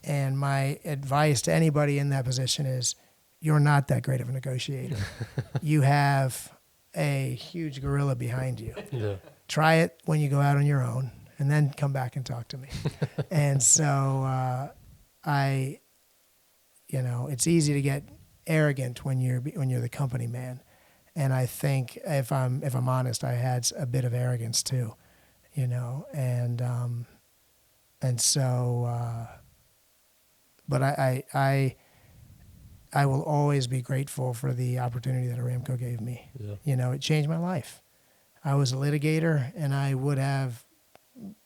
And my advice to anybody in that position is, you're not that great of a negotiator. You have a huge gorilla behind you. Yeah. Try it when you go out on your own, and then come back and talk to me. And so it's easy to get arrogant when you're the company man, and I think if I'm honest, I had a bit of arrogance too, and so but I will always be grateful for the opportunity that Aramco gave me. Yeah. It changed my life. I was a litigator, and I would have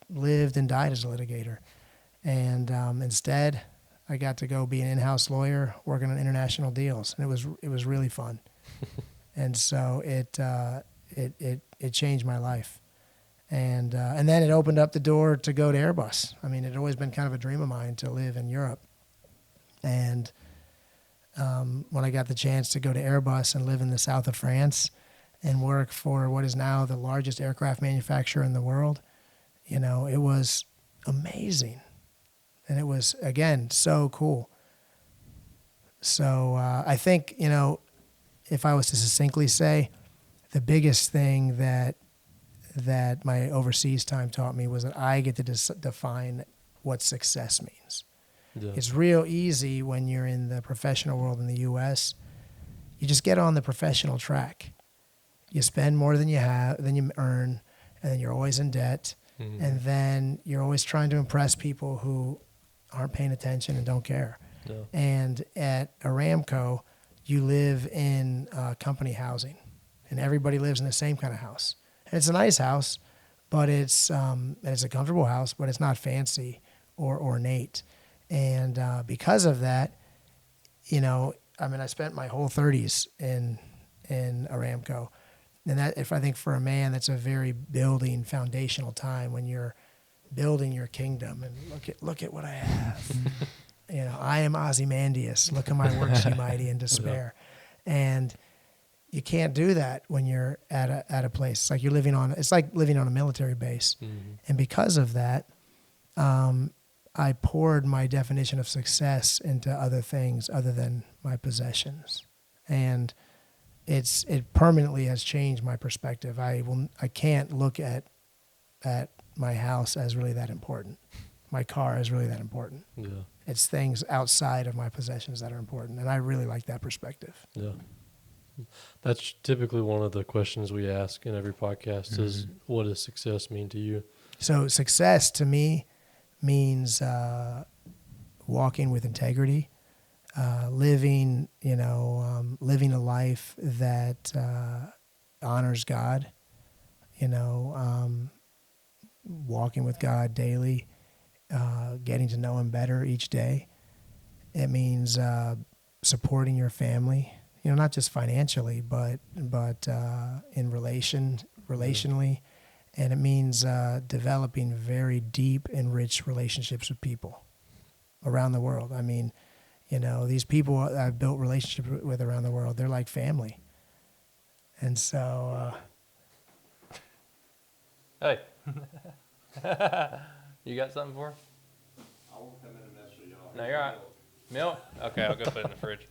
lived and died as a litigator, and instead I got to go be an in-house lawyer working on international deals, and it was really fun. And so it changed my life, and then it opened up the door to go to Airbus. I mean, it had always been kind of a dream of mine to live in Europe, and when I got the chance to go to Airbus and live in the south of France and work for what is now the largest aircraft manufacturer in the world, it was amazing. And it was, again, so cool. So I think, if I was to succinctly say, the biggest thing that my overseas time taught me was that I get to define what success means. Yeah. It's real easy when you're in the professional world in the U.S. You just get on the professional track. You spend more than you earn, and then you're always in debt, and then you're always trying to impress people who aren't paying attention and don't care. Yeah. And at Aramco, you live in company housing, and everybody lives in the same kind of house. And it's a nice house, but it's a comfortable house, but it's not fancy or ornate. And because of that, I spent my whole 30s in Aramco, and that, if I think for a man, that's a very building foundational time when you're building your kingdom, and look at what I have. I am Ozymandias. Look at my works, ye mighty, in despair. And you can't do that when you're at a place. It's like living on a military base. And because of that, I poured my definition of success into other things other than my possessions. And it permanently has changed my perspective. I can't look at my house as really that important. My car is really that important. Yeah. It's things outside of my possessions that are important, and I really like that perspective. Yeah. That's typically one of the questions we ask in every podcast is, what does success mean to you? So success to me means walking with integrity, living a life that honors God, walking with God daily, getting to know Him better each day. It means supporting your family, not just financially, but in relationally. And it means developing very deep and rich relationships with people around the world. I mean, these people I've built relationships with around the world, they're like family. And so... Hey. You got something for him? I won't come in and mess with y'all. No, you're all right. Milk? Okay, I'll go put it in the fridge.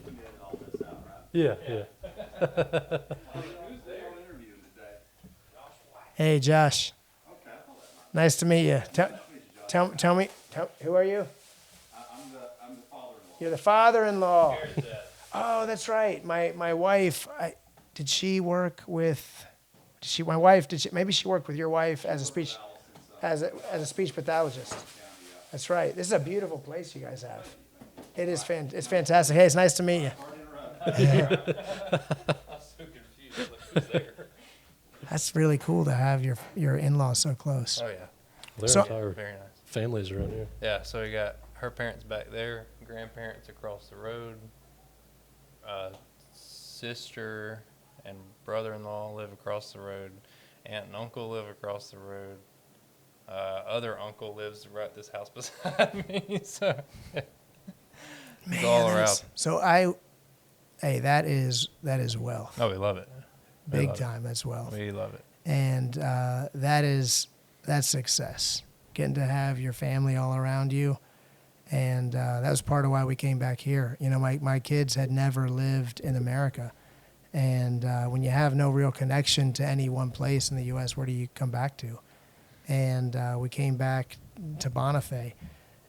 We did all this out, right? Yeah. Who's there interviewing today? Hey, Josh. Okay, I'll let Nice to meet you. Tell me, who are you? I'm the father-in-law. You're the father-in-law. Oh, that's right. My wife, did she work with... maybe she worked with your wife as a speech pathologist. That's right. This is a beautiful place you guys have. It is it's fantastic. Hey, it's nice to meet you. I was so confused. Who's there? That's really cool to have your in-laws so close. Oh, yeah. Their So- entire Very nice. family's around here. Yeah, so we got her parents back there, grandparents across the road, sister and brother-in-law live across the road, aunt and uncle live across the road, other uncle lives right this house beside me, so it's all around. So that is wealth. Oh, we love it. We Big love time, that's wealth. it. We love it. And that's success. Getting to have your family all around you. And that was part of why we came back here. My kids had never lived in America. And when you have no real connection to any one place in the U.S., where do you come back to? And we came back to Bonifay.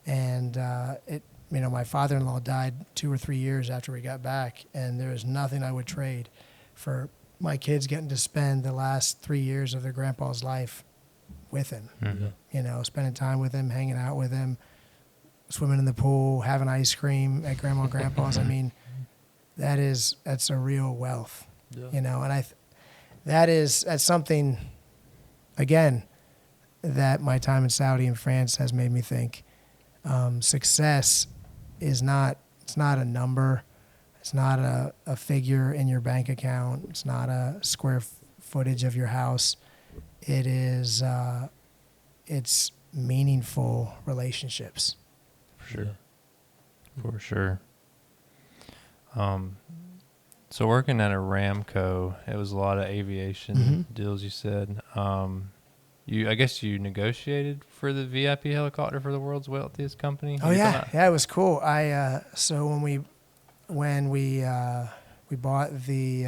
And my father-in-law died 2 or 3 years after we got back. And there is nothing I would trade for my kids getting to spend the last 3 years of their grandpa's life with him. Mm-hmm. Spending time with him, hanging out with him, swimming in the pool, having ice cream at grandma and grandpa's. I mean, that's a real wealth, and that's something, again, that my time in Saudi and France has made me think. Success is it's not a number. It's not a figure in your bank account. It's not a square footage of your house. It is, it's meaningful relationships. For sure. So working at Aramco, it was a lot of aviation deals, you said. I guess you negotiated for the VIP helicopter for the world's wealthiest company? Oh, yeah, it was cool. So when we bought the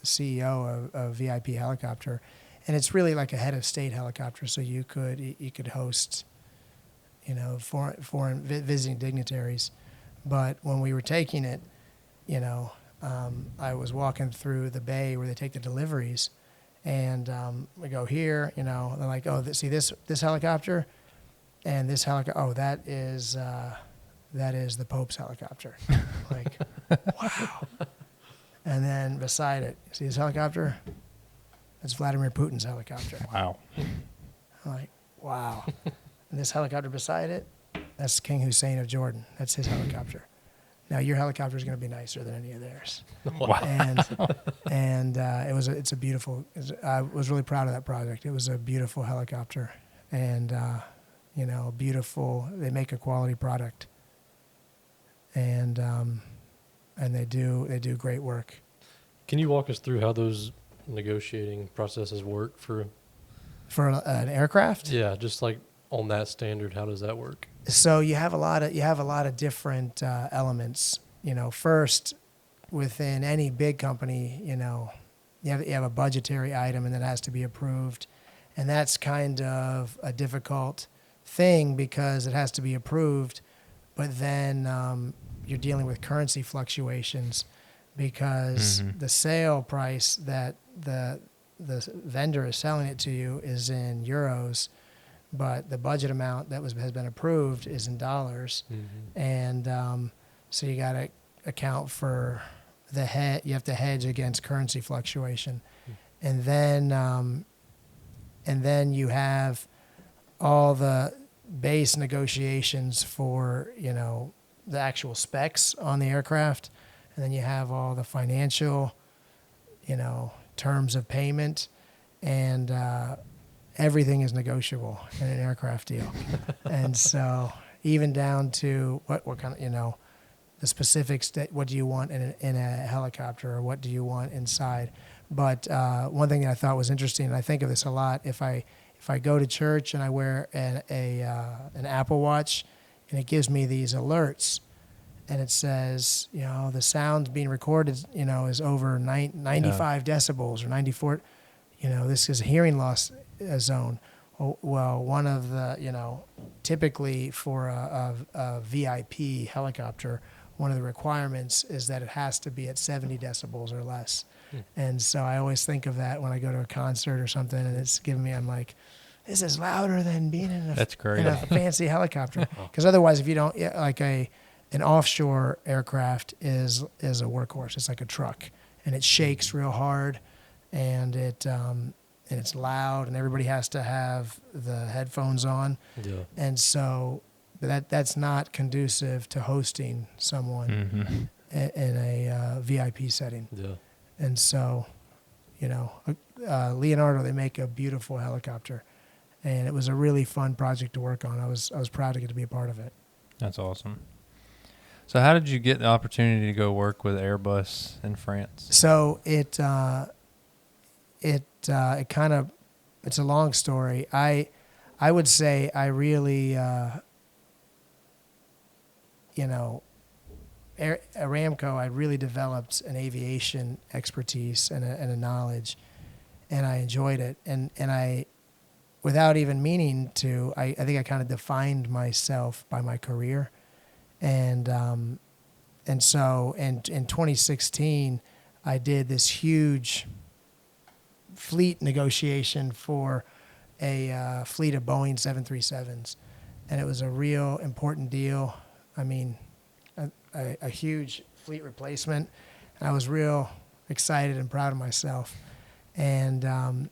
CEO of VIP helicopter, and it's really like a head of state helicopter, so you could host, foreign visiting dignitaries. But when we were taking it, I was walking through the bay where they take the deliveries, and we go here, they're like, oh, see this helicopter, and this helicopter, oh, that is the Pope's helicopter. Like, wow. And then beside it, see this helicopter? That's Vladimir Putin's helicopter. Wow. I'm like, wow. And this helicopter beside it, that's King Hussein of Jordan. That's his helicopter. Now your helicopter is going to be nicer than any of theirs. Wow. And it's a beautiful. I was really proud of that project. It was a beautiful helicopter, and beautiful. They make a quality product, and they do great work. Can you walk us through how those negotiating processes work for an aircraft? Yeah, just like on that standard, how does that work? So you have a lot of different elements. First, within any big company, you have a budgetary item and that has to be approved. And that's kind of a difficult thing because it has to be approved, but then you're dealing with currency fluctuations because the sale price that the vendor is selling it to you is in euros, but the budget amount that has been approved is in dollars. And so you got to account for you have to hedge against currency fluctuation. And then you have all the base negotiations for, the actual specs on the aircraft. And then you have all the financial, terms of payment, and everything is negotiable in an aircraft deal. And so even down to what kind of, the specifics, that what do you want in a helicopter, or what do you want inside. But one thing that I thought was interesting, and I think of this a lot, if I go to church and I wear an Apple Watch, and it gives me these alerts, and it says, the sound being recorded, is over 95 decibels or 94, this is a hearing loss zone. Well, one of the, typically for a VIP helicopter, one of the requirements is that it has to be at 70 decibels or less. And so I always think of that when I go to a concert or something, and it's giving me, I'm like, this is louder than being in a fancy helicopter. Because otherwise, if you don't, like an offshore aircraft is a workhorse. It's like a truck, and it shakes real hard, and it's loud, and everybody has to have the headphones on. Yeah. And so that's not conducive to hosting someone in a VIP setting. Yeah. And so, Leonardo, they make a beautiful helicopter, and it was a really fun project to work on. I was proud to get to be a part of it. That's awesome. So how did you get the opportunity to go work with Airbus in France? So it's a long story. I would say I really, Aramco, I really developed an aviation expertise and a knowledge, and I enjoyed it. And I, without even meaning to, I think I kind of defined myself by my career. And so in 2016, I did this huge fleet negotiation for a fleet of Boeing 737s. And it was a real important deal. I mean, a huge fleet replacement. And I was real excited and proud of myself. And I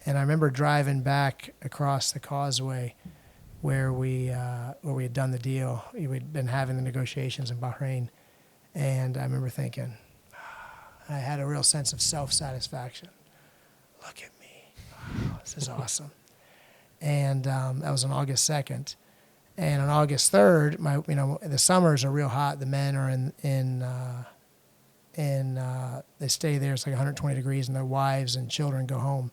remember driving back across the causeway where we had done the deal. We'd been having the negotiations in Bahrain. And I remember thinking, I had a real sense of self-satisfaction. Look at me. Oh, this is awesome. And that was on August 2nd. And on August 3rd, the summers are real hot. The men are they stay there. It's like 120 degrees, and their wives and children go home.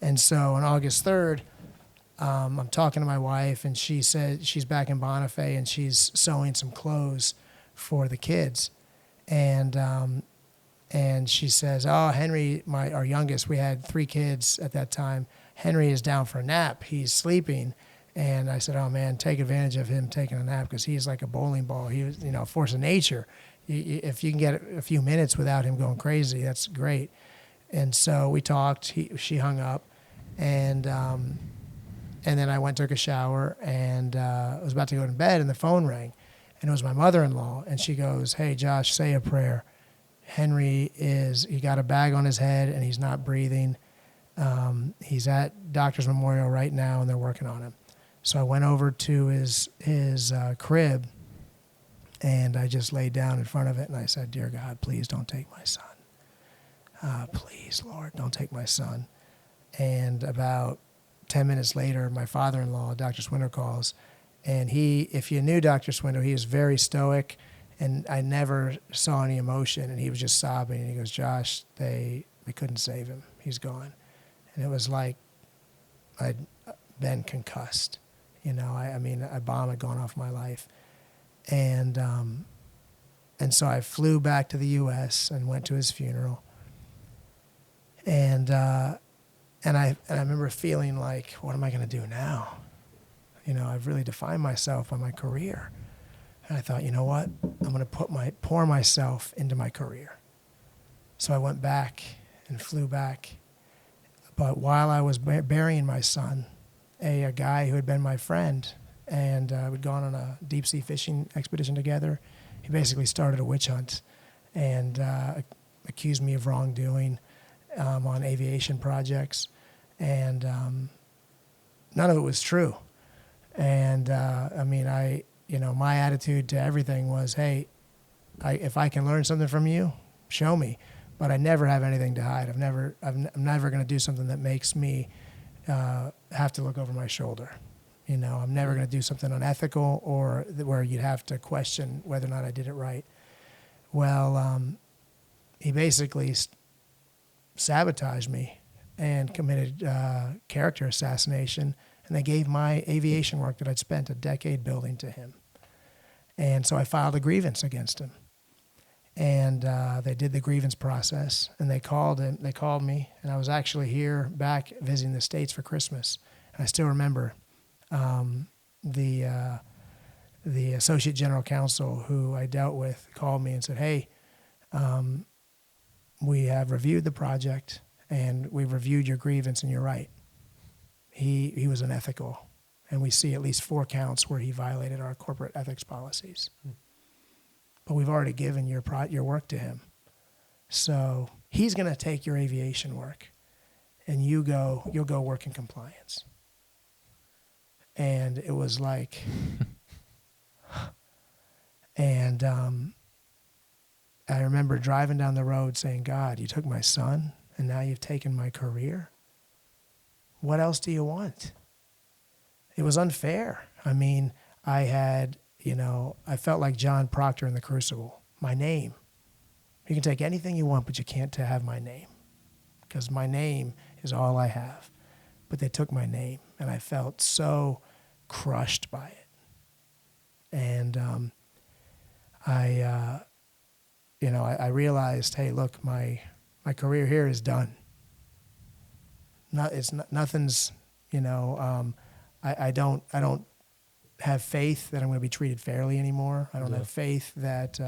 And so on August 3rd, I'm talking to my wife, and she said she's back in Bonifay, and she's sewing some clothes for the kids. And she says, "Oh, Henry, our youngest, we had 3 kids at that time. Henry is down for a nap. He's sleeping." And I said, "Oh man, take advantage of him taking a nap, because he's like a bowling ball. He was, a force of nature. If you can get a few minutes without him going crazy, that's great." And so we talked. She hung up, and then I went, took a shower, and I was about to go to bed, and the phone rang, and it was my mother-in-law, and she goes, "Hey Josh, say a prayer. Henry he got a bag on his head, and he's not breathing. He's at Doctor's Memorial right now, and they're working on him." So I went over to his crib, and I just laid down in front of it, and I said, "Dear God, please don't take my son. Please, Lord, don't take my son." And about 10 minutes later, my father-in-law, Dr. Swindow, calls, and if you knew Dr. Swindow, he was very stoic, and I never saw any emotion, and he was just sobbing, and he goes, "Josh, they couldn't save him. He's gone." And it was like I'd been concussed. A bomb had gone off my life. And And so I flew back to the U.S. and went to his funeral. And I remember feeling like, what am I going to do now? You know, I've really defined myself by my career. And I thought, you know what? I'm going to pour myself into my career. So I went back and flew back. But while I was burying my son, a guy who had been my friend and we'd gone on a deep sea fishing expedition together, he basically started a witch hunt and accused me of wrongdoing on aviation projects. And none of it was true. And my attitude to everything was, hey, if I can learn something from you, show me. But I never have anything to hide. I'm never going to do something that makes me have to look over my shoulder. You know, I'm never going to do something unethical or where you'd have to question whether or not I did it right. Well, he basically sabotaged me and committed character assassination, and they gave my aviation work that I'd spent a decade building to him. And so I filed a grievance against him. And they did the grievance process, and they called me, and I was actually here back visiting the States for Christmas. And I still remember the associate general counsel who I dealt with called me and said, hey, we have reviewed the project, and we've reviewed your grievance, and you're right. He was unethical, and we see at least 4 counts where he violated our corporate ethics policies. But we've already given your work to him. So he's going to take your aviation work, and you'll go work in compliance. And it was like, and I remember driving down the road saying, God, you took my son, and now you've taken my career. What else do you want? It was unfair. I mean, I felt like John Proctor in The Crucible. My name. You can take anything you want, but you can't have my name, because my name is all I have. But they took my name, and I felt so crushed by it. And I realized, hey, look, my career here is done. Nothing's, I don't have faith that I'm going to be treated fairly anymore. I don't have faith that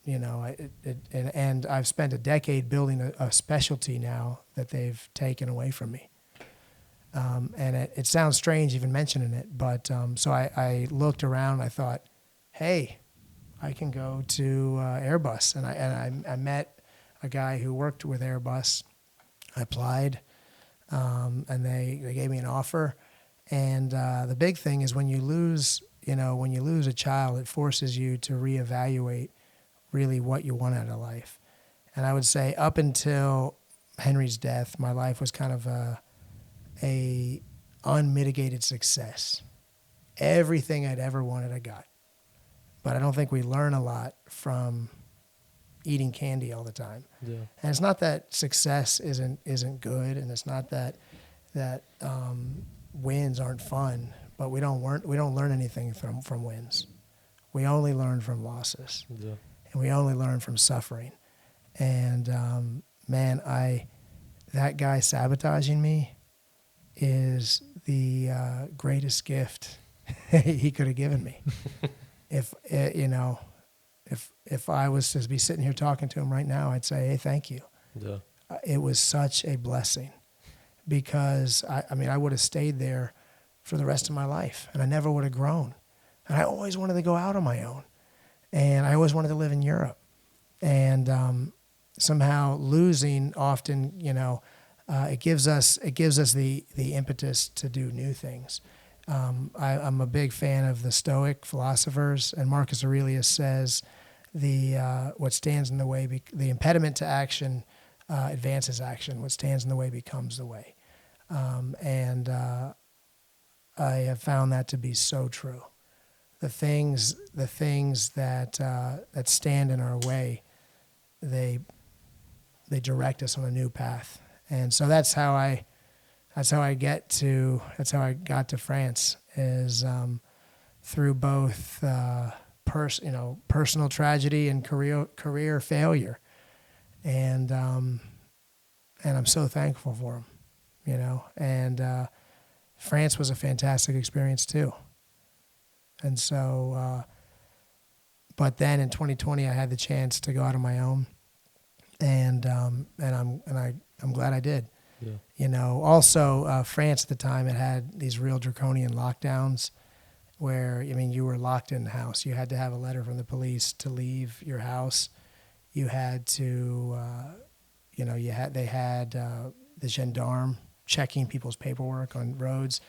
and I've spent a decade building a specialty now that they've taken away from me. And it sounds strange even mentioning it, but so I looked around. I thought, hey, I can go to Airbus, and I met a guy who worked with Airbus. I applied, and they gave me an offer. And the big thing is when you lose a child, it forces you to reevaluate really what you want out of life. And I would say up until Henry's death, my life was kind of a unmitigated success. Everything I'd ever wanted, I got. But I don't think we learn a lot from eating candy all the time. Yeah. And it's not that success isn't good, and it's not that wins aren't fun, but we don't learn anything from wins. We only learn from losses. Yeah. And we only learn from suffering. And that guy sabotaging me is the greatest gift he could have given me. If I was to be sitting here talking to him right now, I'd say, hey, thank you. Yeah. It was such a blessing, because I would have stayed there for the rest of my life, and I never would have grown. And I always wanted to go out on my own, and I always wanted to live in Europe. And somehow losing often, it gives us the impetus to do new things. I'm a big fan of the Stoic philosophers, and Marcus Aurelius says what stands in the way, the impediment to action advances action. What stands in the way becomes the way. And I have found that to be so true. The things that stand in our way, they direct us on a new path. And so that's how I got to France, is through both personal tragedy and career failure, and I'm so thankful for him, And France was a fantastic experience too. And so, but then in 2020, I had the chance to go out on my own, and I'm glad I did. Yeah. Also France at the time, it had these real draconian lockdowns where, you were locked in the house. You had to have a letter from the police to leave your house. You had to, they had the gendarme checking people's paperwork on roads.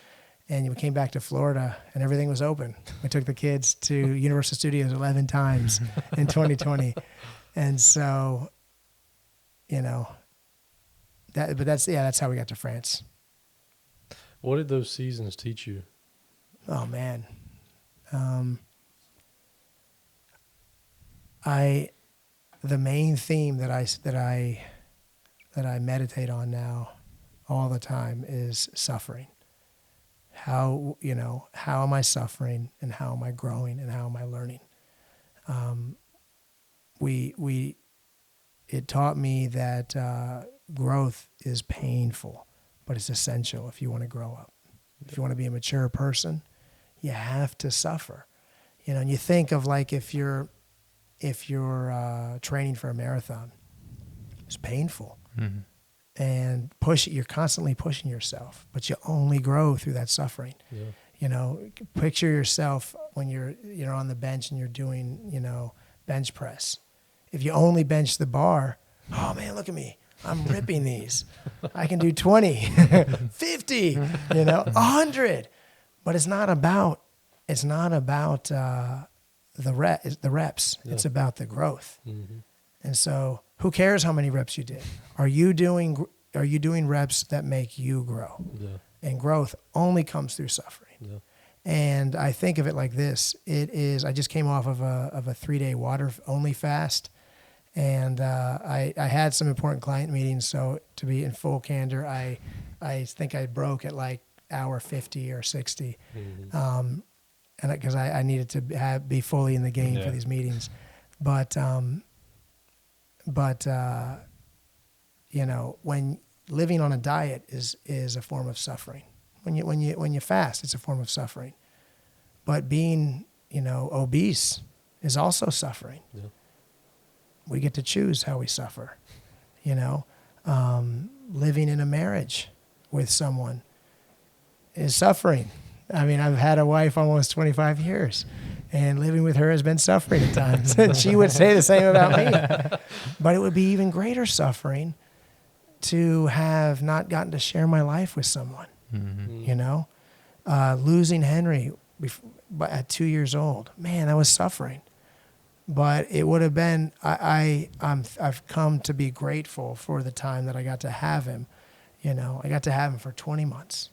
And we came back to Florida, and everything was open. We took the kids to Universal Studios 11 times in 2020. And so, that's how we got to France. What did those seasons teach you? Oh, man. The main theme that I meditate on now all the time is suffering. How am I suffering, and how am I growing, and how am I learning? It taught me that growth is painful, but it's essential if you want to grow up. If you want to be a mature person, you have to suffer. And you think of like if you're training for a marathon, it's painful. Mm-hmm. And you're constantly pushing yourself, but you only grow through that suffering. Yeah. Picture yourself when you're on the bench and you're doing, bench press. If you only bench the bar, oh man, look at me. I'm ripping these. I can do 20, 50, 100. But it's not about the reps. Yeah. It's about the growth. Mm-hmm. And so who cares how many reps you did? Are you doing reps that make you grow? Yeah. And growth only comes through suffering. Yeah. And I think of it like this. I just came off of a 3-day water only fast. And I had some important client meetings. So to be in full candor, I think I broke at like hour 50 or 60. Mm-hmm. And because I needed to be fully in the game for these meetings. But when living on a diet is a form of suffering. When you fast, it's a form of suffering. But being, obese is also suffering. Yeah. We get to choose how we suffer. Living in a marriage with someone is suffering. I mean, I've had a wife almost 25 years, and living with her has been suffering at times. And she would say the same about me. But it would be even greater suffering to have not gotten to share my life with someone. Mm-hmm. Losing Henry at 2 years old, man, that was suffering. But it would have been. I've come to be grateful for the time that I got to have him. I got to have him for 20 months,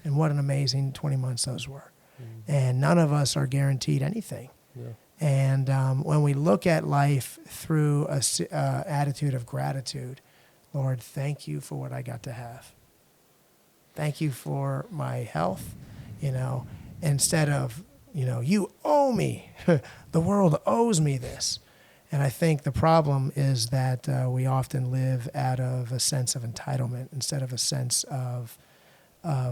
and what an amazing 20 months those were. Mm-hmm. And none of us are guaranteed anything. Yeah. And when we look at life through a attitude of gratitude, Lord, thank you for what I got to have. Thank you for my health, instead of, you owe me. The world owes me this. And I think the problem is that we often live out of a sense of entitlement instead of a sense of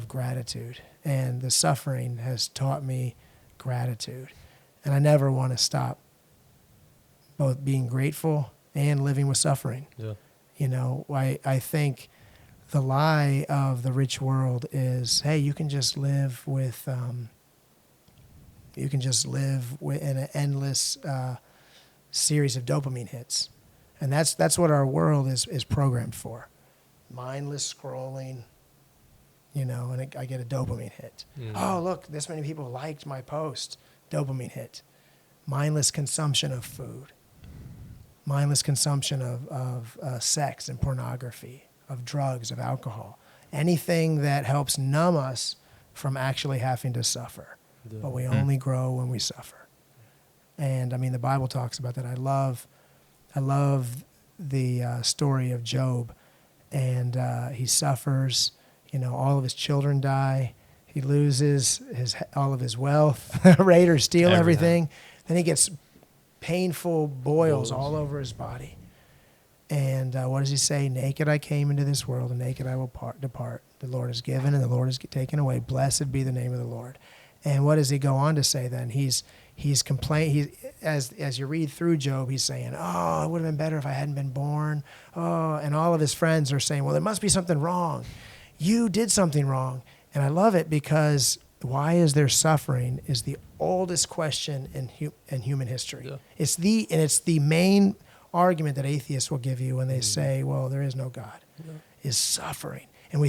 gratitude. And the suffering has taught me gratitude. And I never want to stop both being grateful and living with suffering. Yeah. I think the lie of the rich world is, hey, you can just live with in an endless series of dopamine hits. And that's what our world is programmed for. Mindless scrolling, and I get a dopamine hit. Mm. Oh, look, this many people liked my post. Dopamine hit. Mindless consumption of food. Mindless consumption of sex and pornography, of drugs, of alcohol. Anything that helps numb us from actually having to suffer. Yeah. But we only grow when we suffer. And, the Bible talks about that. I love the story of Job. And he suffers. All of his children die. He loses all of his wealth. Raiders steal everything. Then he gets painful boils all over his body. And what does he say? Naked I came into this world, and naked I will depart. The Lord has given, and the Lord has taken away. Blessed be the name of the Lord. And what does he go on to say then? He's complaining. As you read through Job, he's saying, "Oh, it would have been better if I hadn't been born." Oh, and all of his friends are saying, "Well, there must be something wrong. You did something wrong." And I love it because why is there suffering is the oldest question in human history. Yeah. It's the main argument that atheists will give you when they say, "Well, there is no God," is suffering. And we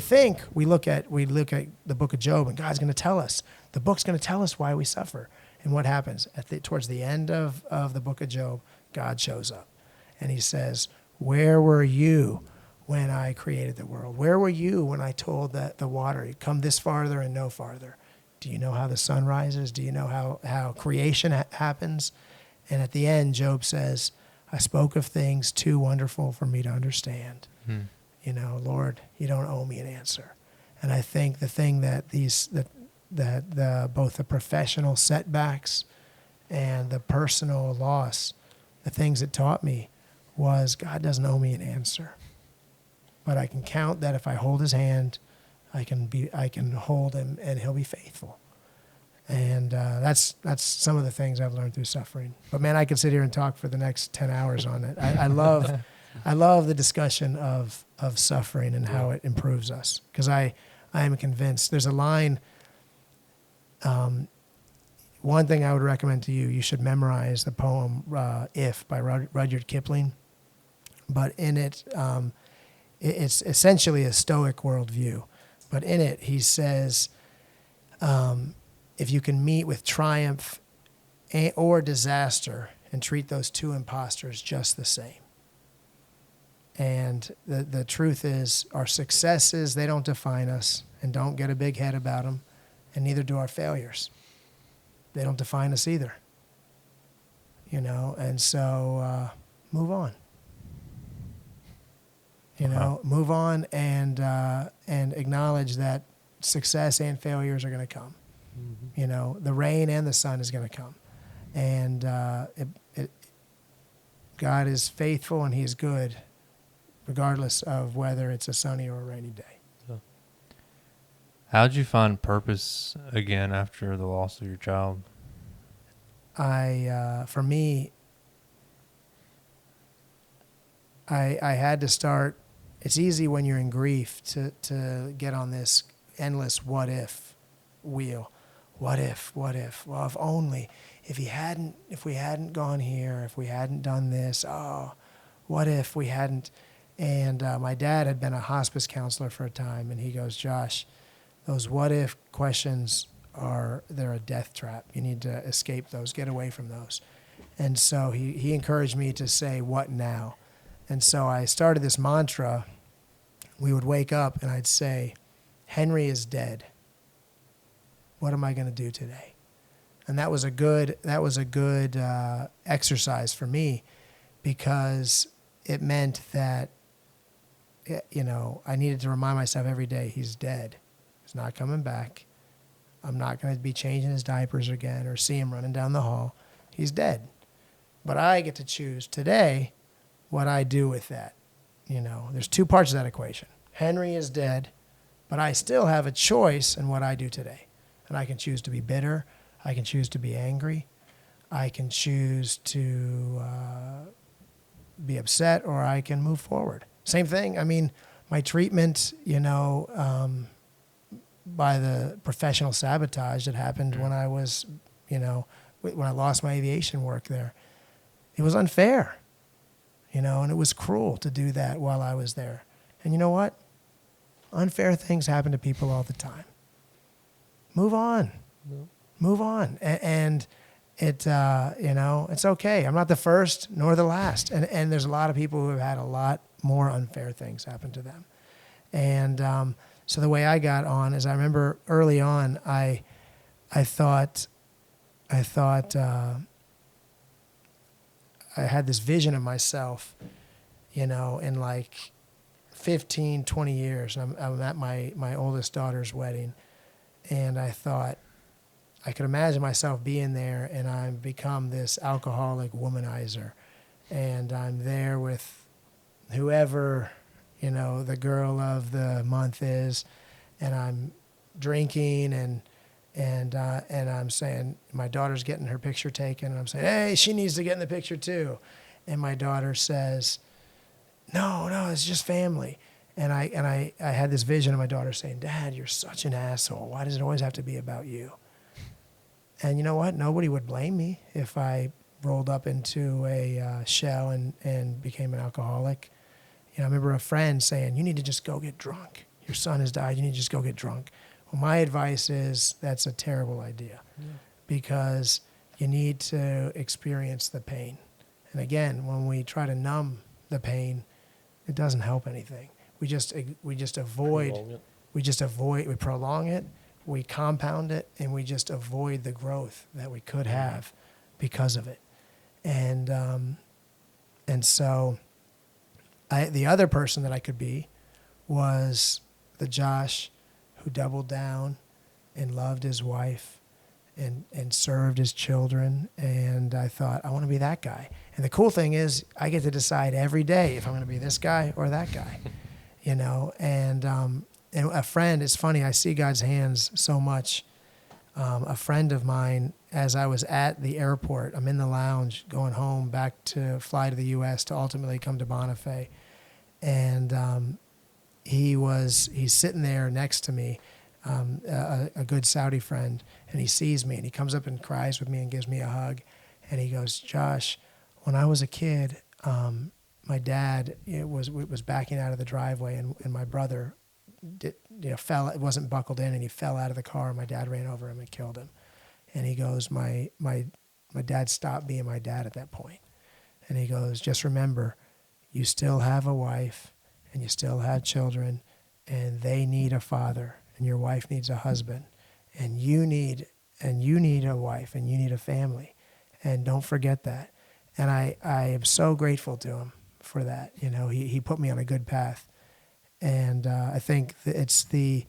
look at the book of Job, and God's going to tell us. The book's going to tell us why we suffer. And what happens? Towards the end of the book of Job, God shows up. And he says, "Where were you when I created the world? Where were you when I told the water, come this farther and no farther? Do you know how the sun rises? Do you know how creation happens?" And at the end, Job says, "I spoke of things too wonderful for me to understand." Lord, you don't owe me an answer. And I think the thing that both the professional setbacks and the personal loss, the things it taught me was God doesn't owe me an answer. But I can count that if I hold his hand, I can hold him and he'll be faithful. And that's some of the things I've learned through suffering. But man, I could sit here and talk for the next 10 hours on it. I love the discussion of suffering and how it improves us. Because I am convinced. There's a line, one thing I would recommend to you, you should memorize the poem If by Rudyard Kipling. But in it, it's essentially a Stoic worldview. But in it, he says, if you can meet with triumph or disaster and treat those two imposters just the same. And the truth is, our successes, they don't define us, and don't get a big head about them, and neither do our failures. They don't define us either. And so move on. Move on and acknowledge that success and failures are going to come. Mm-hmm. The rain and the sun is going to come. And God is faithful and he is good, regardless of whether it's a sunny or a rainy day. How'd you find purpose again after the loss of your child? For me, I had to start. It's easy when you're in grief to get on this endless what if wheel. What if? Well, if only, if we hadn't gone here, if we hadn't done this, what if we hadn't? And my dad had been a hospice counselor for a time, and he goes, "Josh, those what if questions they're a death trap. You need to escape those, get away from those." And so he encouraged me to say, "What now?" And so I started this mantra. We would wake up and I'd say, "Henry is dead. What am I going to do today?" And that was a good exercise for me, because it meant that I needed to remind myself every day, he's dead. He's not coming back. I'm not going to be changing his diapers again or see him running down the hall. He's dead. But I get to choose today what I do with that. There's two parts of that equation. Henry is dead, but I still have a choice in what I do today. And I can choose to be bitter. I can choose to be angry. I can choose to be upset, or I can move forward. Same thing. I mean, my treatment, by the professional sabotage that happened when I was, when I lost my aviation work there, it was unfair, and it was cruel to do that while I was there. And you know what? Unfair things happen to people all the time. Move on. Yeah. Move on. And it, it's okay. I'm not the first nor the last. And there's a lot of people who have had a lot more unfair things happen to them. And so the way I got on is, I remember early on, I thought I had this vision of myself, in like 15, 20 years. I'm at my oldest daughter's wedding. And I thought, I could imagine myself being there, and I've become this alcoholic womanizer, and I'm there with whoever, the girl of the month is, and I'm drinking and I'm saying my daughter's getting her picture taken, and I'm saying, hey, she needs to get in the picture too, and my daughter says, no, it's just family. And I had this vision of my daughter saying, Dad, you're such an asshole. Why does it always have to be about you? And you know what? Nobody would blame me if I rolled up into a shell and became an alcoholic. I remember a friend saying, you need to just go get drunk. Your son has died. You need to just go get drunk. Well, my advice is that's a terrible idea because you need to experience the pain. And again, when we try to numb the pain, it doesn't help anything. We just avoid, we prolong it, we compound it, and we just avoid the growth that we could have because of it. And so the other person that I could be was the Josh who doubled down and loved his wife and served his children. And I thought, I want to be that guy. And the cool thing is I get to decide every day if I'm going to be this guy or that guy, and a friend, it's funny, I see God's hands so much. A friend of mine, as I was at the airport, I'm in the lounge going home back to fly to the U.S. to ultimately come to Bonifay. And he's sitting there next to me, a good Saudi friend, and he sees me and he comes up and cries with me and gives me a hug. And he goes, Josh, when I was a kid, my dad was backing out of the driveway, and my brother fell. It wasn't buckled in, and he fell out of the car. And my dad ran over him and killed him. And he goes, my dad stopped being my dad at that point. And he goes, just remember, you still have a wife, and you still have children, and they need a father, and your wife needs a husband, and you need a wife, and you need a family, and don't forget that. And I am so grateful to him for that. He put me on a good path, and I think it's the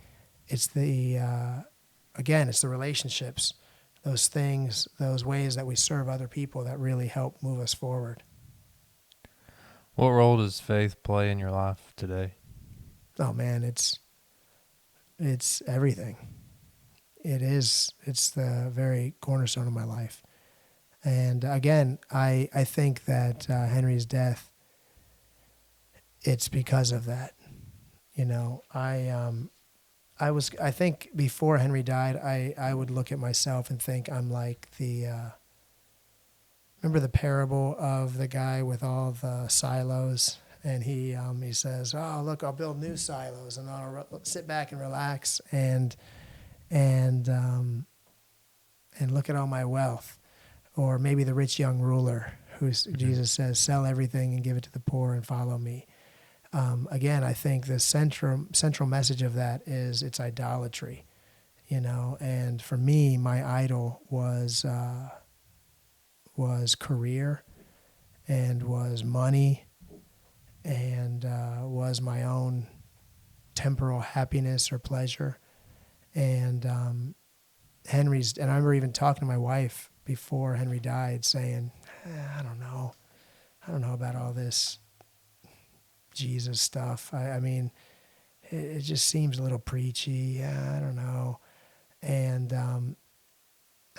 relationships, those things, those ways that we serve other people that really help move us forward. What role does faith play in your life today? Oh man, it's everything. It's the very cornerstone of my life. And again, I think that Henry's death, it's because of that. I think before Henry died, I would look at myself and think I'm like remember the parable of the guy with all the silos, and he says, "Oh, look, I'll build new silos, and I'll sit back and relax and look at all my wealth." Or maybe the rich young ruler, Jesus says, "Sell everything and give it to the poor and follow me." Again, I think the central message of that is it's idolatry, And for me, my idol was career, and was money, and was my own temporal happiness or pleasure. And I remember even talking to my wife before Henry died, saying, I don't know about all this Jesus stuff. I mean, it just seems a little preachy. I don't know. And I'm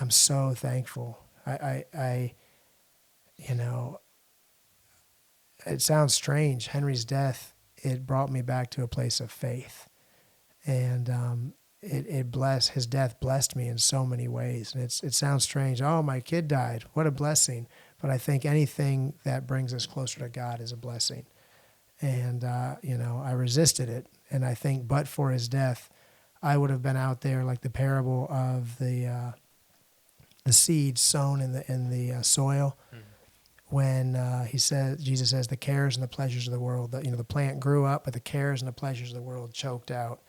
so thankful. It sounds strange. Henry's death, it brought me back to a place of faith. And his death blessed me in so many ways. And it sounds strange. Oh, my kid died. What a blessing. But I think anything that brings us closer to God is a blessing. And, I resisted it. And I think but for his death, I would have been out there like the parable of the seed sown in the soil. When Jesus says the cares and the pleasures of the world, the plant grew up, but the cares and the pleasures of the world choked out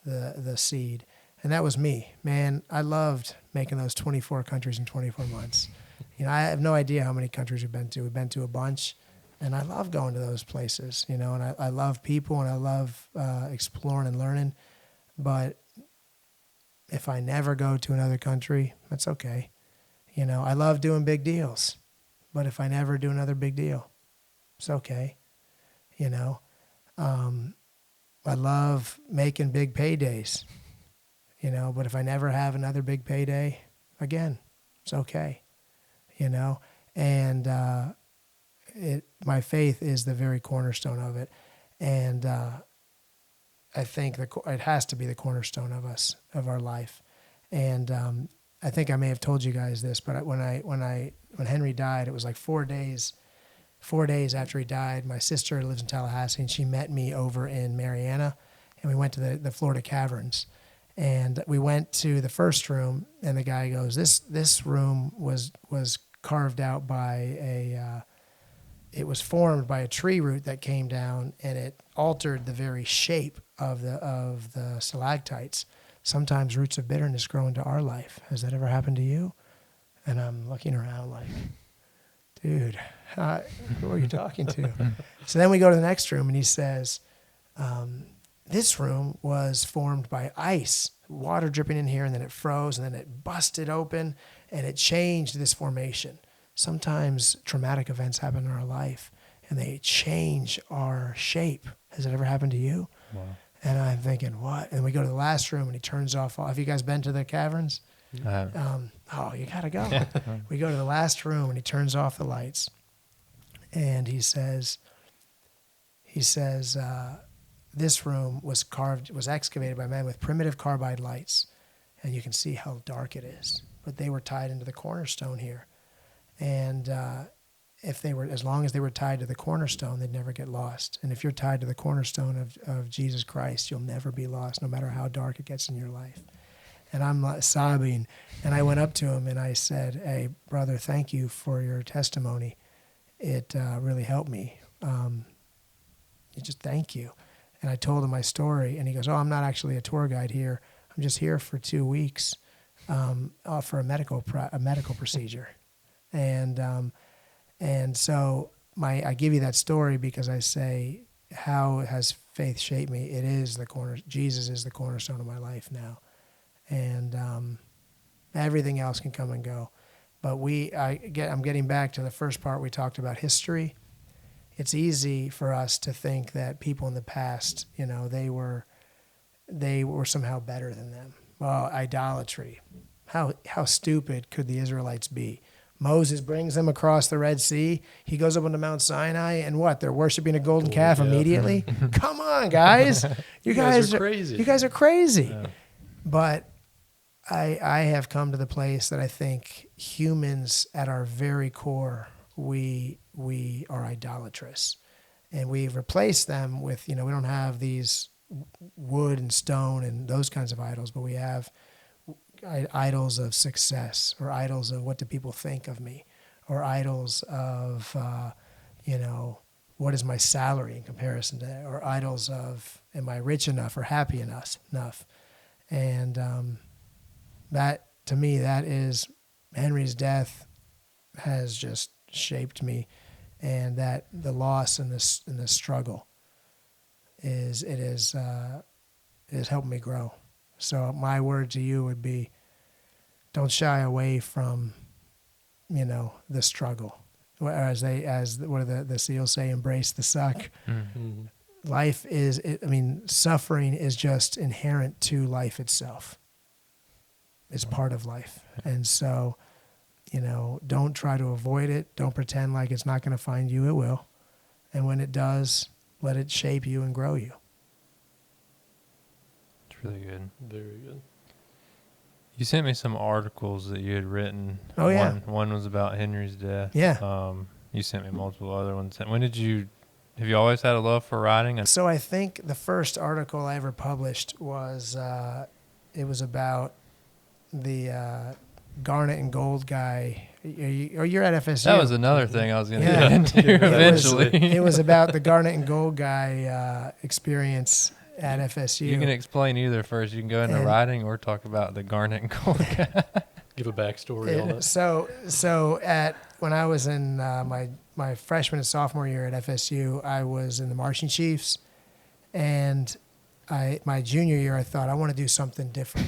the seed. And that was me, man. I loved making those 24 countries in 24 months. I have no idea how many countries we've been to. We've been to a bunch, and I love going to those places, and I love people, and I love exploring and learning. But If I never go to another country, that's okay. You know, I love doing big deals, but if I never do another big deal, it's okay. You know, I love making big paydays, you know, but if I never have another big payday again, it's okay. You know, and my faith is the very cornerstone of it. And I think it has to be the cornerstone of our life. And I think I may have told you guys this, but when Henry died, it was like 4 days after he died. My sister lives in Tallahassee, and she met me over in Mariana, and we went to the Florida Caverns. And we went to the first room, and the guy goes, this room was carved out by it was formed by a tree root that came down, and it altered the very shape of the stalactites. Sometimes roots of bitterness grow into our life. Has that ever happened to you? And I'm looking around like, dude, who are you talking to? So then we go to the next room, and he says, this room was formed by ice, water dripping in here, and then it froze, and then it busted open, and it changed this formation. Sometimes traumatic events happen in our life, and they change our shape. Has it ever happened to you? Wow. And I'm thinking, what? And we go to the last room, and he turns off all. Have you guys been to the caverns? Oh, you got to go. We go to the last room, and he turns off the lights. And he says, this room was excavated by men with primitive carbide lights. And you can see how dark it is. But they were tied into the cornerstone here. And as long as they were tied to the cornerstone, they'd never get lost. And if you're tied to the cornerstone of Jesus Christ, you'll never be lost, no matter how dark it gets in your life. And I'm sobbing. And I went up to him and I said, hey, brother, thank you for your testimony. It really helped me. Just thank you. And I told him my story. And he goes, oh, I'm not actually a tour guide here. I'm just here for 2 weeks for a medical procedure. And so I give you that story because I say, how has faith shaped me? It is Jesus is the cornerstone of my life now. And everything else can come and go. But I'm getting back to the first part. We talked about history. It's easy for us to think that people in the past, you know, they were somehow better than them. Well, idolatry. How stupid could the Israelites be? Moses brings them across the Red Sea. He goes up onto Mount Sinai, and what? They're worshiping a golden calf immediately? Come on, guys. You guys are crazy. You guys are crazy. Yeah. But I have come to the place that I think humans at our very core, we are idolatrous. And we've replaced them with, we don't have these wood and stone and those kinds of idols, but we have idols of success, or idols of what do people think of me, or idols of, what is my salary in comparison to that, or idols of, am I rich enough or happy enough? And that, to me, that is, Henry's death has just shaped me, and that the loss and the struggle it has helped me grow. So my word to you would be, don't shy away from, the struggle. As what do the SEALs say, embrace the suck. Mm-hmm. Life suffering is just inherent to life itself. It's part of life. And so, don't try to avoid it. Don't pretend like it's not going to find you. It will. And when it does, let it shape you and grow you. Really good. Very good. You sent me some articles that you had written. Oh, yeah. One was about Henry's death. Yeah. You sent me multiple other ones. Have you always had a love for writing? So I think the first article I ever published was, it was about the garnet and gold guy. You're at FSU. That was another thing I was going to get into eventually. It was about the garnet and gold guy experience at FSU. You can explain either first. You can go into writing or talk about the garnet and gold guy. Give a backstory on it. So when I was in my freshman and sophomore year at FSU, I was in the marching chiefs, and my junior year I thought I want to do something different.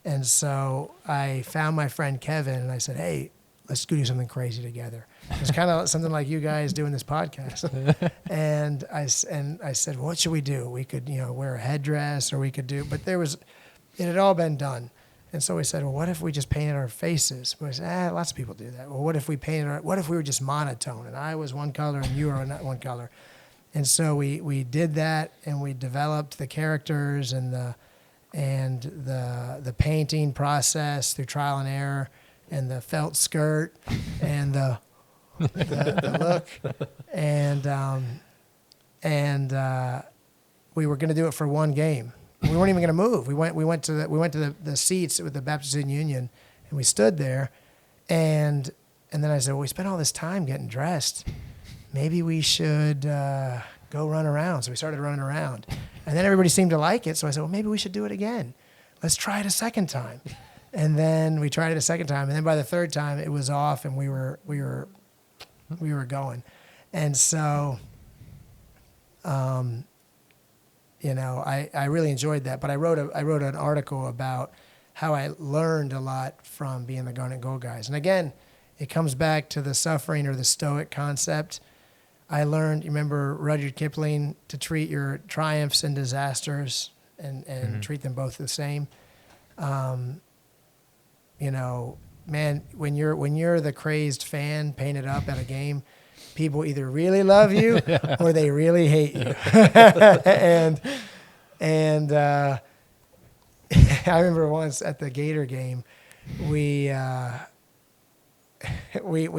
And so I found my friend Kevin, and I said, hey, let's go do something crazy together. It's kind of something like you guys doing this podcast. And I said, well, what should we do? We could, wear a headdress, or we could do, but it had all been done. And so we said, well, what if we just painted our faces? We said, lots of people do that. Well, what if we were just monotone, and I was one color and you were not one color? And so we did that, and we developed the characters and the painting process through trial and error, and the felt skirt and the look, and we were going to do it for one game. We weren't even going to move. We went to the seats with the Baptist Student Union, and we stood there, and then I said, well, we spent all this time getting dressed. Maybe we should go run around. So we started running around, and then everybody seemed to like it. So I said, well, maybe we should do it again. Let's try it a second time. And then we tried it a second time, and then by the third time it was off, and we were going. And so, I really enjoyed that. But I wrote an article about how I learned a lot from being the Garnet Gold guys. And again, it comes back to the suffering or the stoic concept. I learned, you remember Rudyard Kipling, to treat your triumphs and disasters and treat them both the same. Man, when you're the crazed fan painted up at a game, people either really love you or they really hate you. and I remember once at the Gator game, we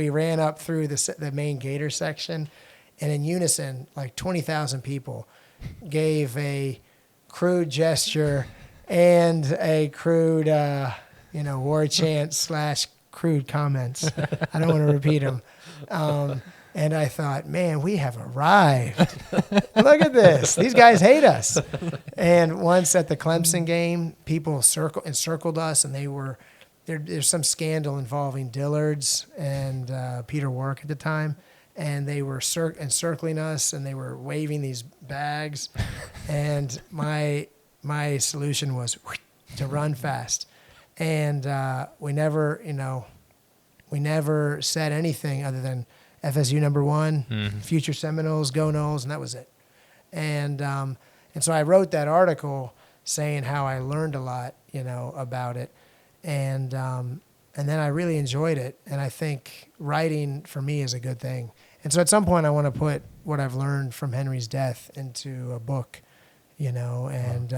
ran up through the main Gator section, and in unison, like 20,000 people gave a crude gesture and a crude, war chant / crude comments. I don't want to repeat them. And I thought, man, we have arrived. Look at this. These guys hate us. And once at the Clemson game, people encircled us, and there's some scandal involving Dillard's and Peter Work at the time. And they were encircling us, and they were waving these bags. And my solution was to run fast. And we never said anything other than FSU #1, Future Seminoles, Go Noles, and that was it. And so I wrote that article saying how I learned a lot, about it, and then I really enjoyed it. And I think writing for me is a good thing. And so at some point I want to put what I've learned from Henry's death into a book, and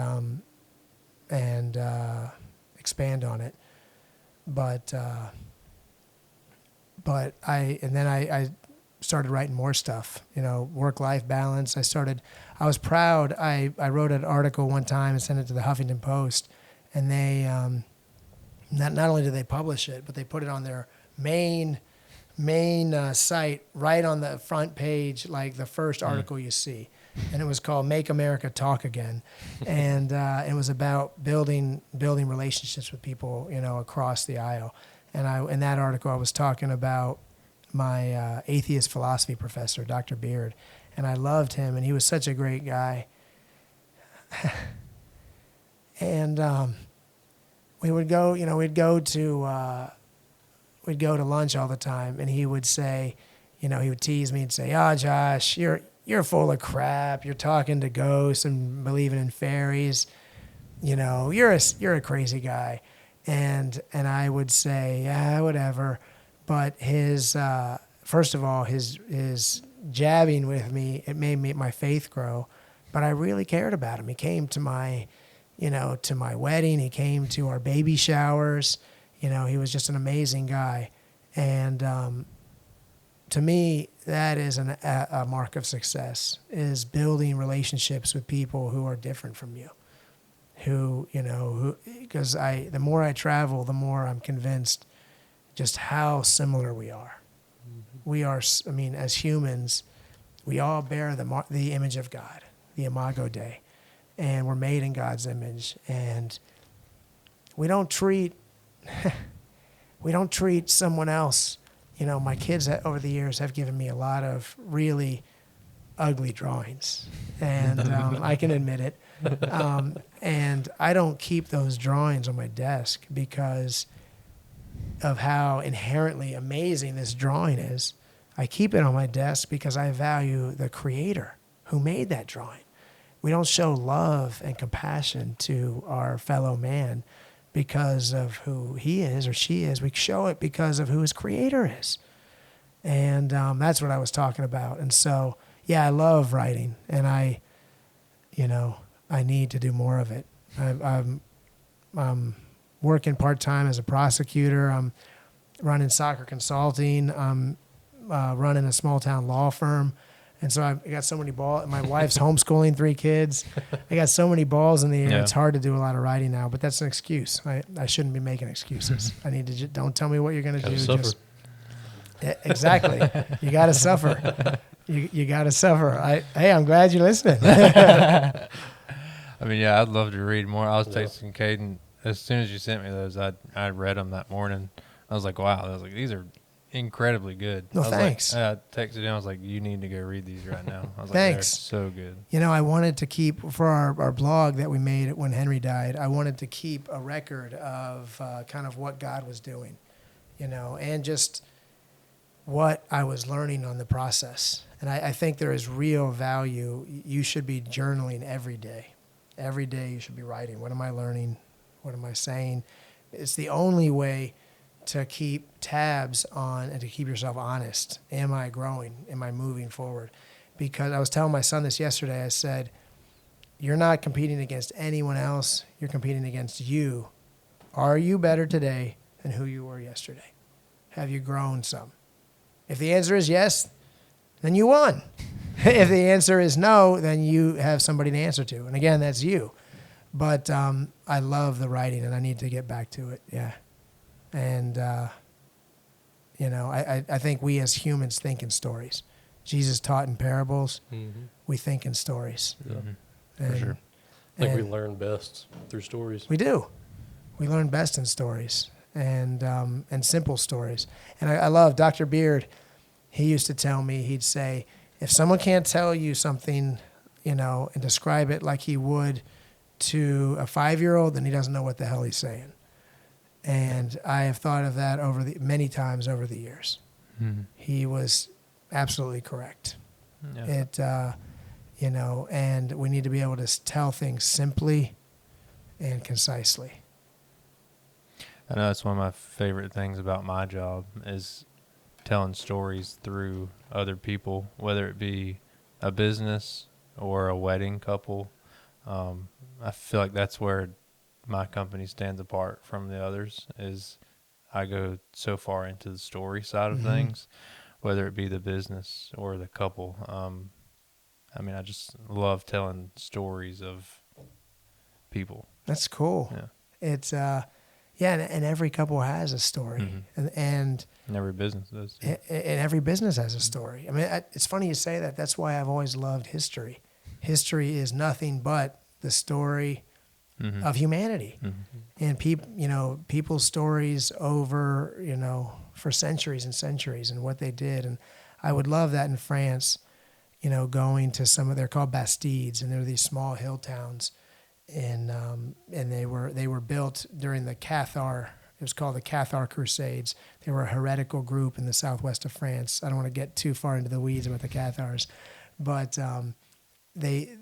expand on it. But I started writing more stuff, work-life balance. I was proud. I wrote an article one time and sent it to the Huffington Post, and they, not only did they publish it, but they put it on their main site, right on the front page, like the first article you see. And it was called Make America Talk Again. And it was about building relationships with people, across the aisle. And in that article, I was talking about my atheist philosophy professor, Dr. Beard. And I loved him, and he was such a great guy. And we would go, we'd go to lunch all the time, and he would say, he would tease me and say, "Oh, Josh, you're full of crap. You're talking to ghosts and believing in fairies. You're a crazy guy." And I would say, "Yeah, whatever." But his first of all, his jabbing with me, it made my faith grow. But I really cared about him. He came to my wedding. He came to our baby showers. He was just an amazing guy. And to me, that is a mark of success, is building relationships with people who are different from you. Because the more I travel, the more I'm convinced just how similar we are. Mm-hmm. We are, as humans, we all bear the image of God, the Imago Dei, and we're made in God's image. And we don't treat someone else. My kids over the years have given me a lot of really ugly drawings, and I can admit it. And I don't keep those drawings on my desk because of how inherently amazing this drawing is. I keep it on my desk because I value the creator who made that drawing. We don't show love and compassion to our fellow man because of who he is or she is. We show it because of who his creator is. And that's what I was talking about. And so, yeah, I love writing, and I need to do more of it. I'm working part-time as a prosecutor. I'm running Saqr Consulting. I'm running a small-town law firm. And so I got so many balls. My wife's homeschooling 3 kids. I got so many balls in the air. Yeah. It's hard to do a lot of writing now, but that's an excuse. I shouldn't be making excuses. I need to don't tell me what you're going to do. Suffer. Yeah, exactly. You got to suffer. You got to suffer. Hey, I'm glad you're listening. I mean, yeah, I'd love to read more. I was Yeah. texting Caden as soon as you sent me those. I read them that morning. I was like, wow. I was like, these are incredibly good. No, I was thanks. Like, I texted him. I was like, you need to go read these right now. I was Thanks. like, they're so good. I wanted to keep, for our blog that we made when Henry died, I wanted to keep a record of kind of what God was doing, and just what I was learning on the process. And I think there is real value. You should be journaling every day. Every day you should be writing. What am I learning? What am I saying? It's the only way to keep tabs on and to keep yourself honest. Am I growing? Am I moving forward? Because I was telling my son this yesterday. I said, you're not competing against anyone else. You're competing against you. Are you better today than who you were yesterday? Have you grown some? If the answer is yes, then you won. If the answer is no, then you have somebody to answer to. And again, that's you. But I love the writing, and I need to get back to it. Yeah. And, I think we as humans think in stories. Jesus taught in parables. Mm-hmm. We think in stories. Yeah. And, sure. I think we and learn best through stories. we do. We learn best in stories and simple stories. And I love Dr. Beard. He used to tell me, he'd say, if someone can't tell you something, and describe it like he would to a 5-year-old, then he doesn't know what the hell he's saying. And I have thought of that many times over the years. Mm-hmm. He was absolutely correct. Yeah. And we need to be able to tell things simply and concisely. I know that's one of my favorite things about my job is telling stories through other people, whether it be a business or a wedding couple. I feel like that's where my company stands apart from the others is I go so far into the story side of Mm-hmm. things, whether it be the business or the couple. I just love telling stories of people. That's cool. Yeah. It's and every couple has a story, Mhm. and And every business does. too. and every business has a story. I mean, it's funny you say that. That's why I've always loved history. History is nothing but the story Mhm. of humanity, Mhm. and people's stories over for centuries and centuries and what they did. And I would love that in France. Going to they're called Bastides, and they're these small hill towns. And they were built during the Cathar. It was called the Cathar Crusades. They were a heretical group in the southwest of France. I don't want to get too far into the weeds about the Cathars, but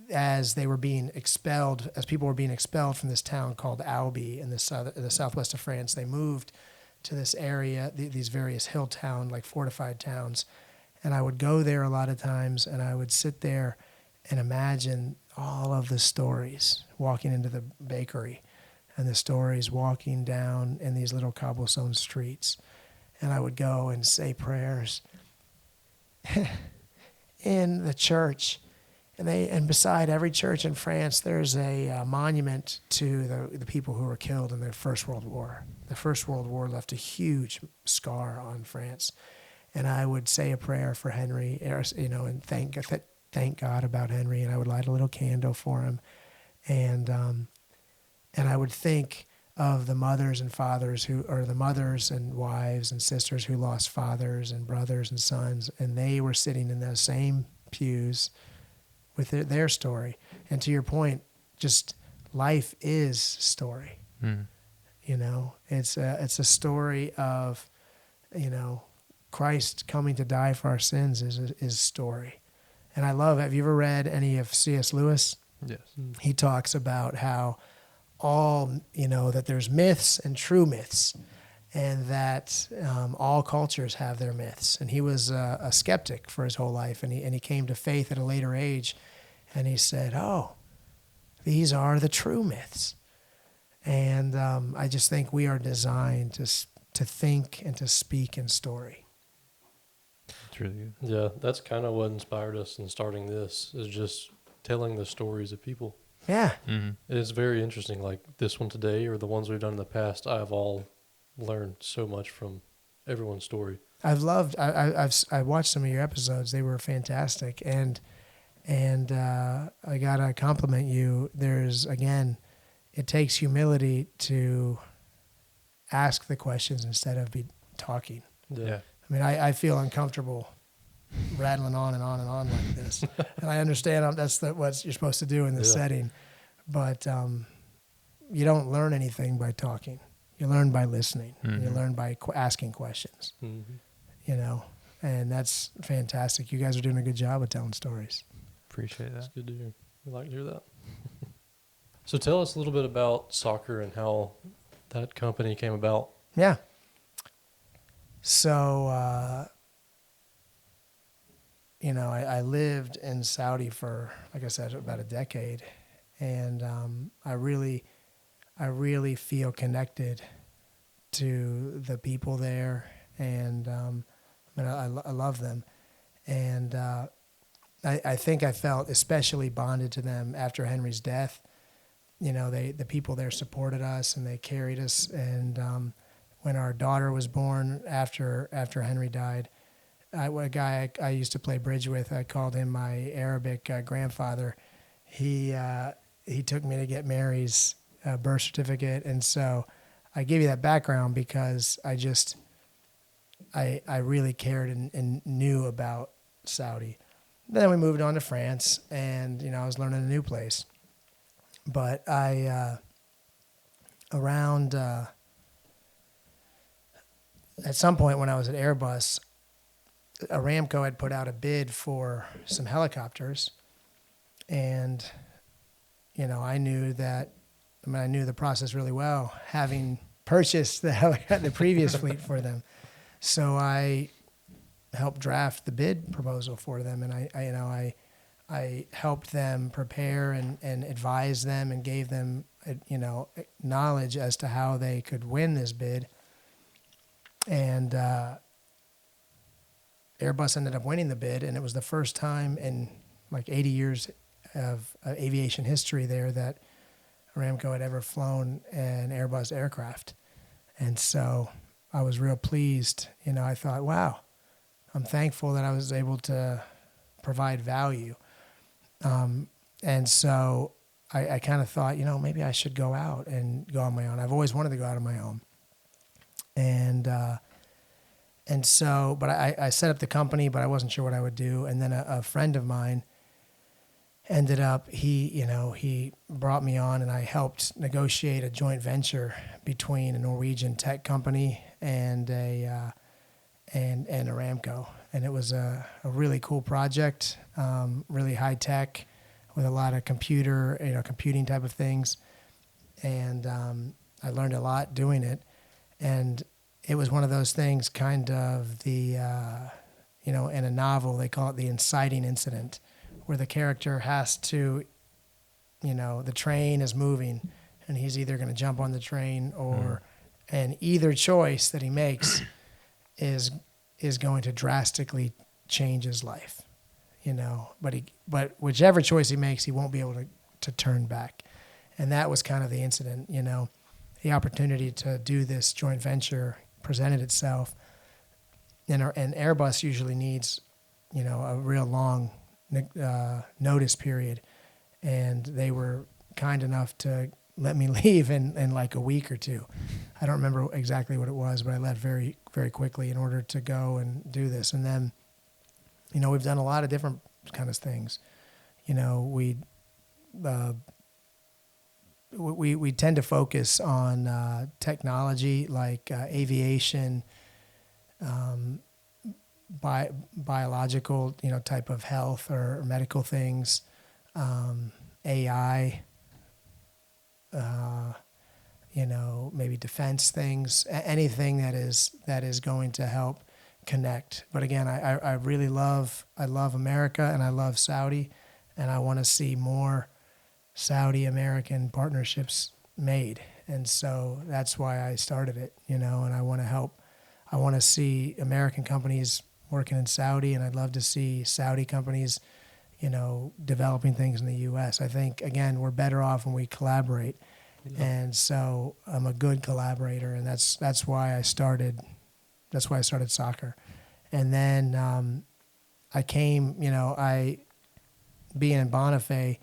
as people were being expelled from this town called Albi in the southwest of France, they moved to this area, these various hill towns, like fortified towns. And I would go there a lot of times, and I would sit there and imagine all of the stories walking into the bakery and the stories walking down in these little cobblestone streets. And I would go and say prayers in the church. And beside every church in France, there's a monument to the people who were killed in the First World War. The First World War left a huge scar on France. And I would say a prayer for Henry, and thank God about Henry, and I would light a little candle for him, and I would think of the mothers and fathers the mothers and wives and sisters who lost fathers and brothers and sons, and they were sitting in those same pews with their story. And to your point, just life is story. Mm. You know, it's a story of, you know, Christ coming to die for our sins is story. And I love, have you ever read any of C.S. Lewis? Yes. He talks about how that there's myths and true myths, and that all cultures have their myths. And he was a skeptic for his whole life, and he came to faith at a later age, and he said, "Oh, these are the true myths." And I just think we are designed to think and to speak in story. It's really good. Yeah, that's kind of what inspired us in starting this, is just telling the stories of people. Yeah, Mm-hmm. It is very interesting, like this one today or the ones we've done in the past. I've all learned so much from everyone's story. I've loved. I watched some of your episodes. They were fantastic, and I gotta compliment you. There's, again, it takes humility to ask the questions instead of be talking. Yeah. I mean, I feel uncomfortable rattling on and on and on like this, and I understand that's what you're supposed to do in this Yeah. setting, but you don't learn anything by talking. You learn by listening. Mm-hmm. You learn by asking questions. Mm-hmm. You know, and that's fantastic. You guys are doing a good job of telling stories. Appreciate That's that. good to hear. We like to hear that. So tell us a little bit about Saqr and how that company came about. Yeah. So, I lived in Saudi for, like I said, about a decade, and I really feel connected to the people there, and I love them, and I think I felt especially bonded to them after Henry's death. You know, the people there supported us and they carried us, and when our daughter was born after Henry died, a guy I used to play bridge with, I called him my Arabic grandfather. He took me to get Mary's birth certificate, and so I give you that background because I really cared and knew about Saudi. Then we moved on to France, and I was learning a new place. But around at some point when I was at Airbus, Aramco had put out a bid for some helicopters, and I knew the process really well, having purchased the previous fleet for them. So I helped draft the bid proposal for them, and I helped them prepare and advise them and gave them knowledge as to how they could win this bid. And Airbus ended up winning the bid, and it was the first time in like 80 years of aviation history there that Aramco had ever flown an Airbus aircraft. And so I was real pleased. I thought, wow, I'm thankful that I was able to provide value. And so I kind of thought, maybe I should go out and go on my own. I've always wanted to go out on my own. And so, but I set up the company, but I wasn't sure what I would do. And then a friend of mine ended up, he brought me on, and I helped negotiate a joint venture between a Norwegian tech company and and Aramco. And it was a really cool project, really high tech, with a lot of computing type of things. And I learned a lot doing it. And it was one of those things, kind of the, in a novel, they call it the inciting incident, where the character has to, the train is moving, and he's either going to jump on the train or, and either choice that he makes is going to drastically change his life, but whichever choice he makes, he won't be able to turn back. And that was kind of the incident, the opportunity to do this joint venture presented itself. And Airbus usually needs, a real long notice period. And they were kind enough to let me leave in like a week or two. I don't remember exactly what it was, but I left very, very quickly in order to go and do this. And then, we've done a lot of different kind of things. We we tend to focus on technology like aviation, biological, type of health or medical things, AI, maybe defense things, anything that is going to help connect. But again, I really love America and I love Saudi, and I want to see more Saudi American partnerships made. And so that's why I started it, and I want to help. I want to see American companies working in Saudi, and I'd love to see Saudi companies, developing things in the U.S. I think, again, we're better off when we collaborate. Yeah. And so I'm a good collaborator, and that's why I started. That's why I started Saqr. And then I came, being in Bonifay,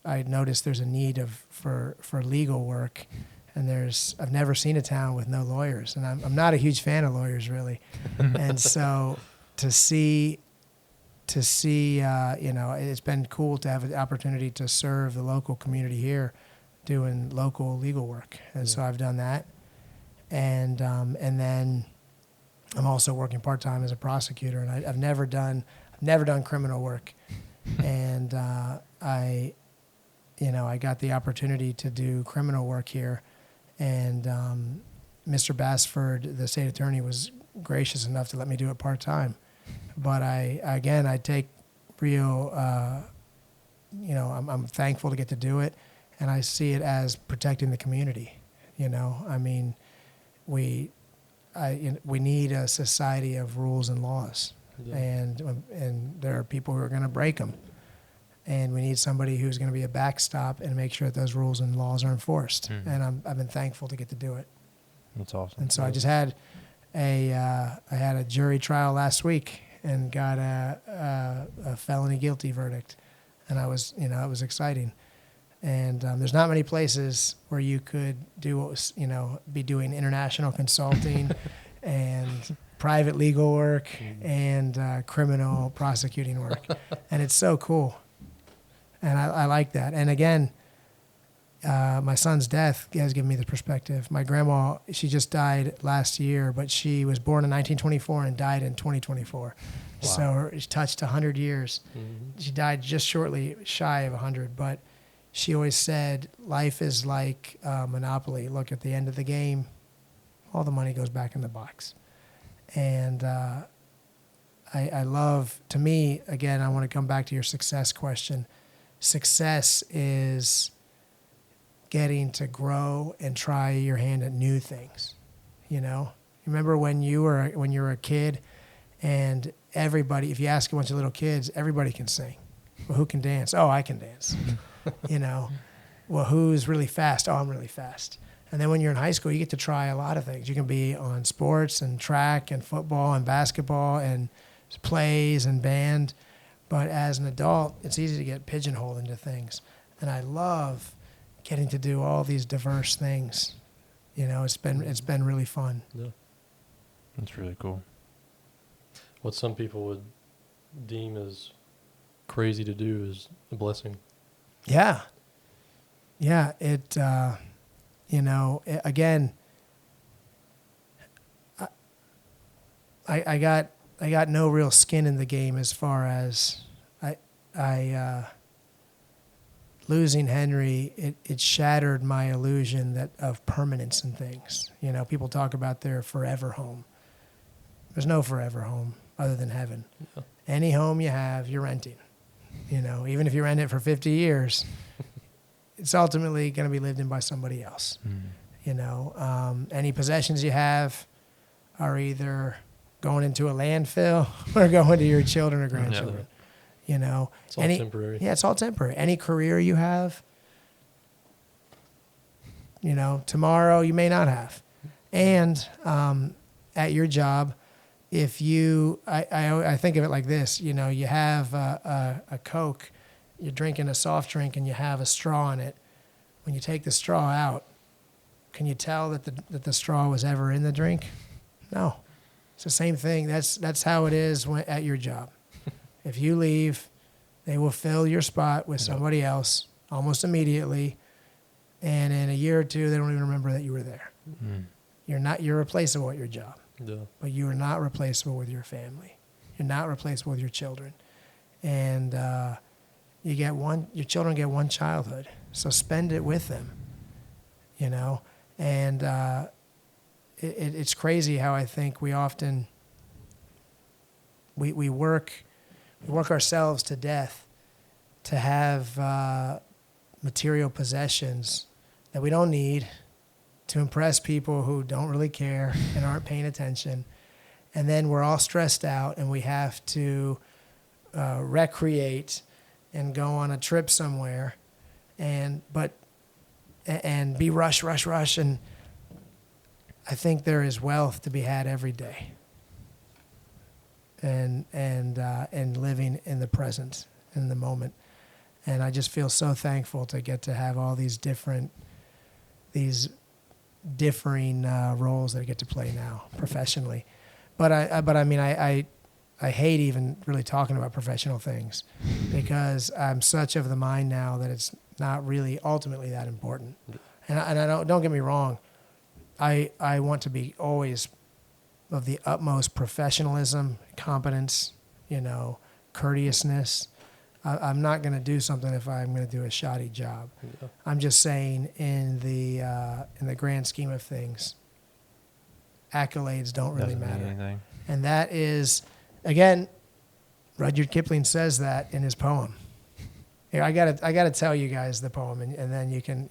I noticed there's a need for legal work, and I've never seen a town with no lawyers, and I'm not a huge fan of lawyers really, and so to see, it's been cool to have the opportunity to serve the local community here, doing local legal work, and so I've done that, and then I'm also working part-time as a prosecutor, and I've never done criminal work, and I got the opportunity to do criminal work here, and Mr. Bassford, the state attorney, was gracious enough to let me do it part-time. But I take real, I'm thankful to get to do it, and I see it as protecting the community. We need a society of rules and laws, and there are people who are going to break them. And we need somebody who's going to be a backstop and make sure that those rules and laws are enforced. Mm-hmm. And I've been thankful to get to do it. That's awesome. And so I just had a jury trial last week and got a felony guilty verdict, and it was exciting. And there's not many places where you could be doing international consulting and private legal work and criminal prosecuting work, and it's so cool. And I like that. And again, my son's death has given me the perspective. My grandma, she just died last year, but she was born in 1924 and died in 2024. Wow. So she touched 100 years. Mm-hmm. She died just shortly shy of 100, but she always said, life is like Monopoly. Look, at the end of the game, all the money goes back in the box. And I love, to me, again, I want to come back to your success question. Success is getting to grow and try your hand at new things. Remember when you were a kid, and everybody, if you ask a bunch of little kids, everybody can sing. Well, who can dance? Oh, I can dance. Well, who's really fast? Oh, I'm really fast. And then when you're in high school, you get to try a lot of things. You can be on sports and track and football and basketball and plays and band. But as an adult, it's easy to get pigeonholed into things. And I love getting to do all these diverse things. It's been really fun. Yeah. That's really cool. What some people would deem as crazy to do is a blessing. Yeah. Yeah. Again, I got no real skin in the game as far as losing Henry. It shattered my illusion of permanence in things. People talk about their forever home. There's no forever home other than heaven. Yeah. Any home you have, you're renting. Even if you rent it for 50 years, it's ultimately going to be lived in by somebody else. Mm. Any possessions you have are either going into a landfill or going to your children or grandchildren. Yeah. It's all temporary. Yeah, it's all temporary. Any career you have, tomorrow you may not have. And at your job, if you, I think of it like this, you have a Coke, you're drinking a soft drink and you have a straw in it. When you take the straw out, can you tell that the straw was ever in the drink? No. It's the same thing. That's how it is at your job. If you leave, they will fill your spot with somebody else almost immediately. And in a year or two, they don't even remember that you were there. Mm. You're replaceable at your job, Yeah. but you are not replaceable with your family. You're not replaceable with your children. And your children get one childhood, so spend it with them, you know. And it's crazy how I think we often we work ourselves to death to have material possessions that we don't need, to impress people who don't really care and aren't paying attention. And then we're all stressed out and we have to recreate and go on a trip somewhere and be rush. And I think there is wealth to be had every day. And living in the present, in the moment. And I just feel so thankful to get to have all these differing roles that I get to play now professionally. But I hate even really talking about professional things because I'm such of the mind now that it's not really ultimately that important. And I don't get me wrong. I want to be always of the utmost professionalism, competence, courteousness. I'm not going to do something if I'm going to do a shoddy job. Yeah. I'm just saying in the grand scheme of things, accolades don't really Doesn't mean matter. anything. And that is, again, Rudyard Kipling says that in his poem. Here, I gotta tell you guys the poem, and then you can,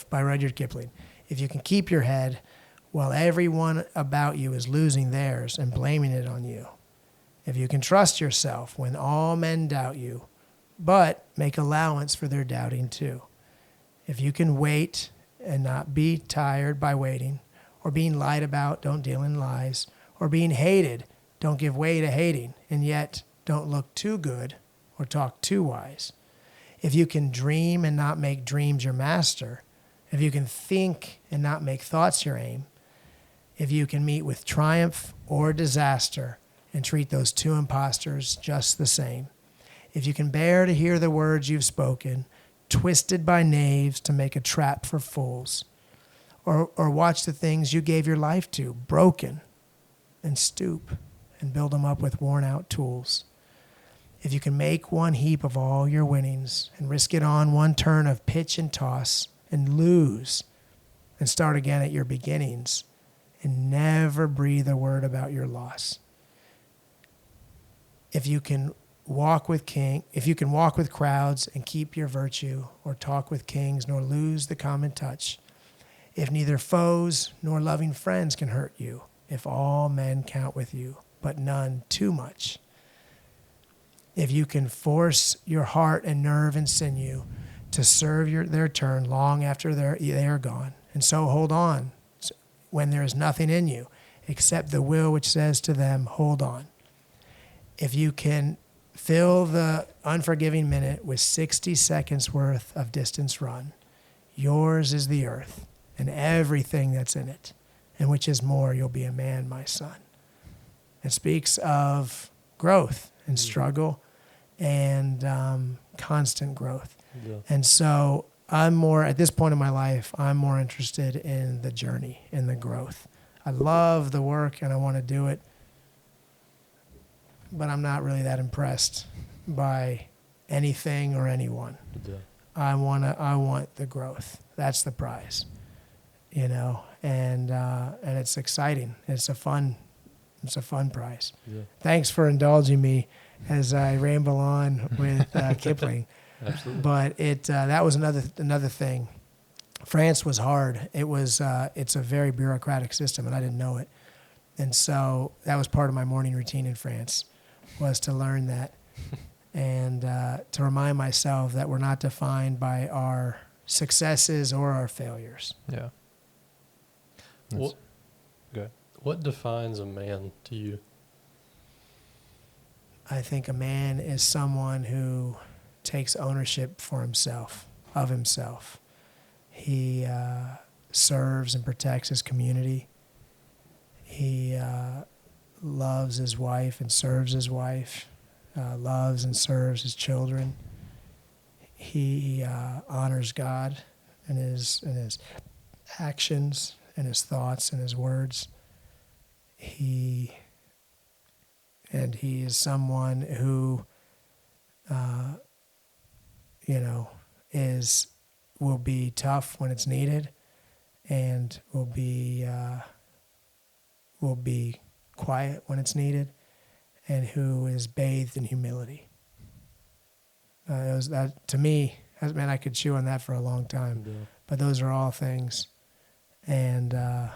by Rudyard Kipling, if you can keep your head while everyone about you is losing theirs and blaming it on you, if you can trust yourself when all men doubt you, but make allowance for their doubting too, if you can wait and not be tired by waiting, or being lied about, don't deal in lies, or being hated, don't give way to hating, and yet don't look too good or talk too wise. If you can dream and not make dreams your master, if you can think and not make thoughts your aim, if you can meet with triumph or disaster and treat those two impostors just the same, if you can bear to hear the words you've spoken, twisted by knaves to make a trap for fools, or watch the things you gave your life to broken and stoop and build them up with worn out tools, if you can make one heap of all your winnings and risk it on one turn of pitch and toss and lose and start again at your beginnings and never breathe a word about your loss. If you can walk with crowds and keep your virtue, or talk with kings nor lose the common touch, if neither foes nor loving friends can hurt you, if all men count with you, but none too much, if you can force your heart and nerve and sinew to serve their turn long after they are gone, and so hold on when there is nothing in you except the will which says to them, hold on. If you can fill the unforgiving minute with 60 seconds worth of distance run, yours is the earth and everything that's in it, and which is more, you'll be a man, my son. It speaks of growth and struggle and constant growth. Yeah. And so I'm more, at this point in my life, I'm more interested in the journey, in the growth. I love the work and I want to do it, but I'm not really that impressed by anything or anyone. Yeah. I want the growth. That's the prize, and it's exciting. It's a fun prize. Yeah. Thanks for indulging me as I ramble on with Kipling. Absolutely. But that was another thing. France was hard. It's a very bureaucratic system, and I didn't know it. And so that was part of my morning routine in France, was to learn that and to remind myself that we're not defined by our successes or our failures. Yeah. What, Good. what defines a man to you? I think a man is someone who takes ownership for himself, of himself. He serves and protects his community. He loves his wife and serves his wife, loves and serves his children. he honors God in his actions, and his thoughts, and his words. He is someone who, will be tough when it's needed, and will be quiet when it's needed, and who is bathed in humility. That to me, man, I could chew on that for a long time. Yeah. But those are all things, and I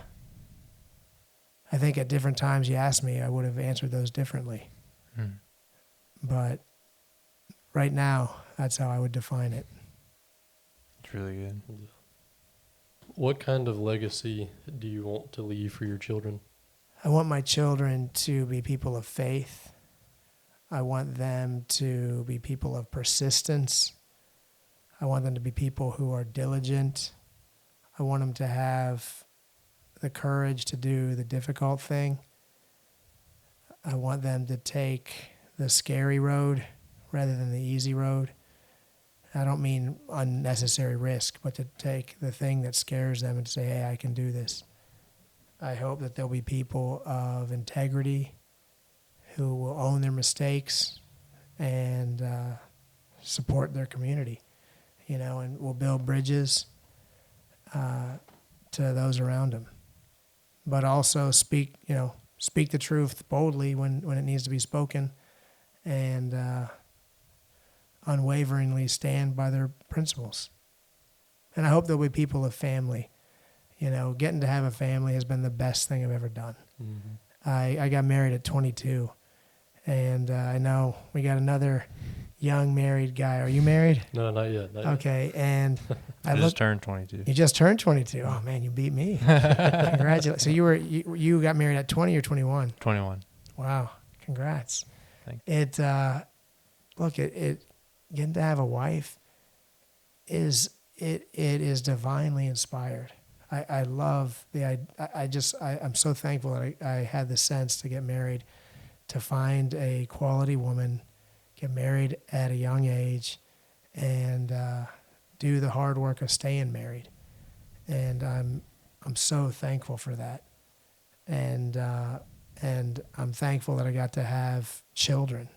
think at different times you asked me, I would have answered those differently. Mm. But right now, that's how I would define it. It's really good. What kind of legacy do you want to leave for your children? I want my children to be people of faith. I want them to be people of persistence. I want them to be people who are diligent. I want them to have the courage to do the difficult thing. I want them to take the scary road rather than the easy road. I don't mean unnecessary risk, but to take the thing that scares them and say, hey, I can do this. I hope that there'll be people of integrity who will own their mistakes and support their community, and will build bridges to those around them. But also speak the truth boldly when it needs to be spoken, and unwaveringly stand by their principles. And I hope there'll be people of family. Getting to have a family has been the best thing I've ever done. Mm-hmm. I got married at 22, and I know we got another young married guy. Are you married? No, not yet. Okay, and I just turned 22. You just turned 22. Oh man, you beat me. Congratulations. So you got married at 20 or 21? 21. Wow, congrats. Thank It getting to have a wife is divinely inspired. I love I'm so thankful that I had the sense to get married, to find a quality woman, get married at a young age, and do the hard work of staying married. And I'm so thankful for that. And I'm thankful that I got to have children.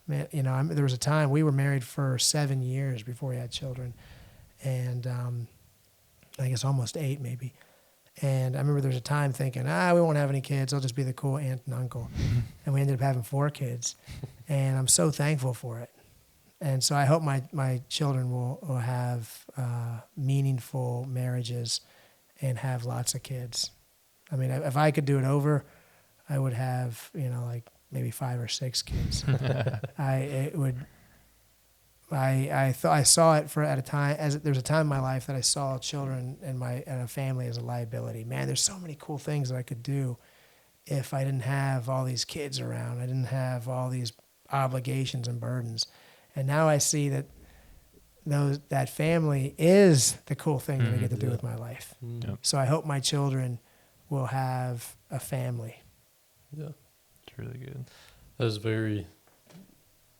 Man, there was a time we were married for 7 years before we had children, and I guess almost 8 maybe. And I remember there was a time thinking, we won't have any kids. I'll just be the cool aunt and uncle. And we ended up having 4 kids, and I'm so thankful for it. And so I hope my children will have meaningful marriages and have lots of kids. I mean, if I could do it over, I would have, like maybe 5 or 6 kids. I saw it at a time, there was a time in my life that I saw children and a family as a liability. Man, there's so many cool things that I could do if I didn't have all these kids around. I didn't have all these obligations and burdens. And now I see that that family is the cool thing that I get to do with my life. Mm-hmm. Yep. So I hope my children will have a family. Yeah. It's really good.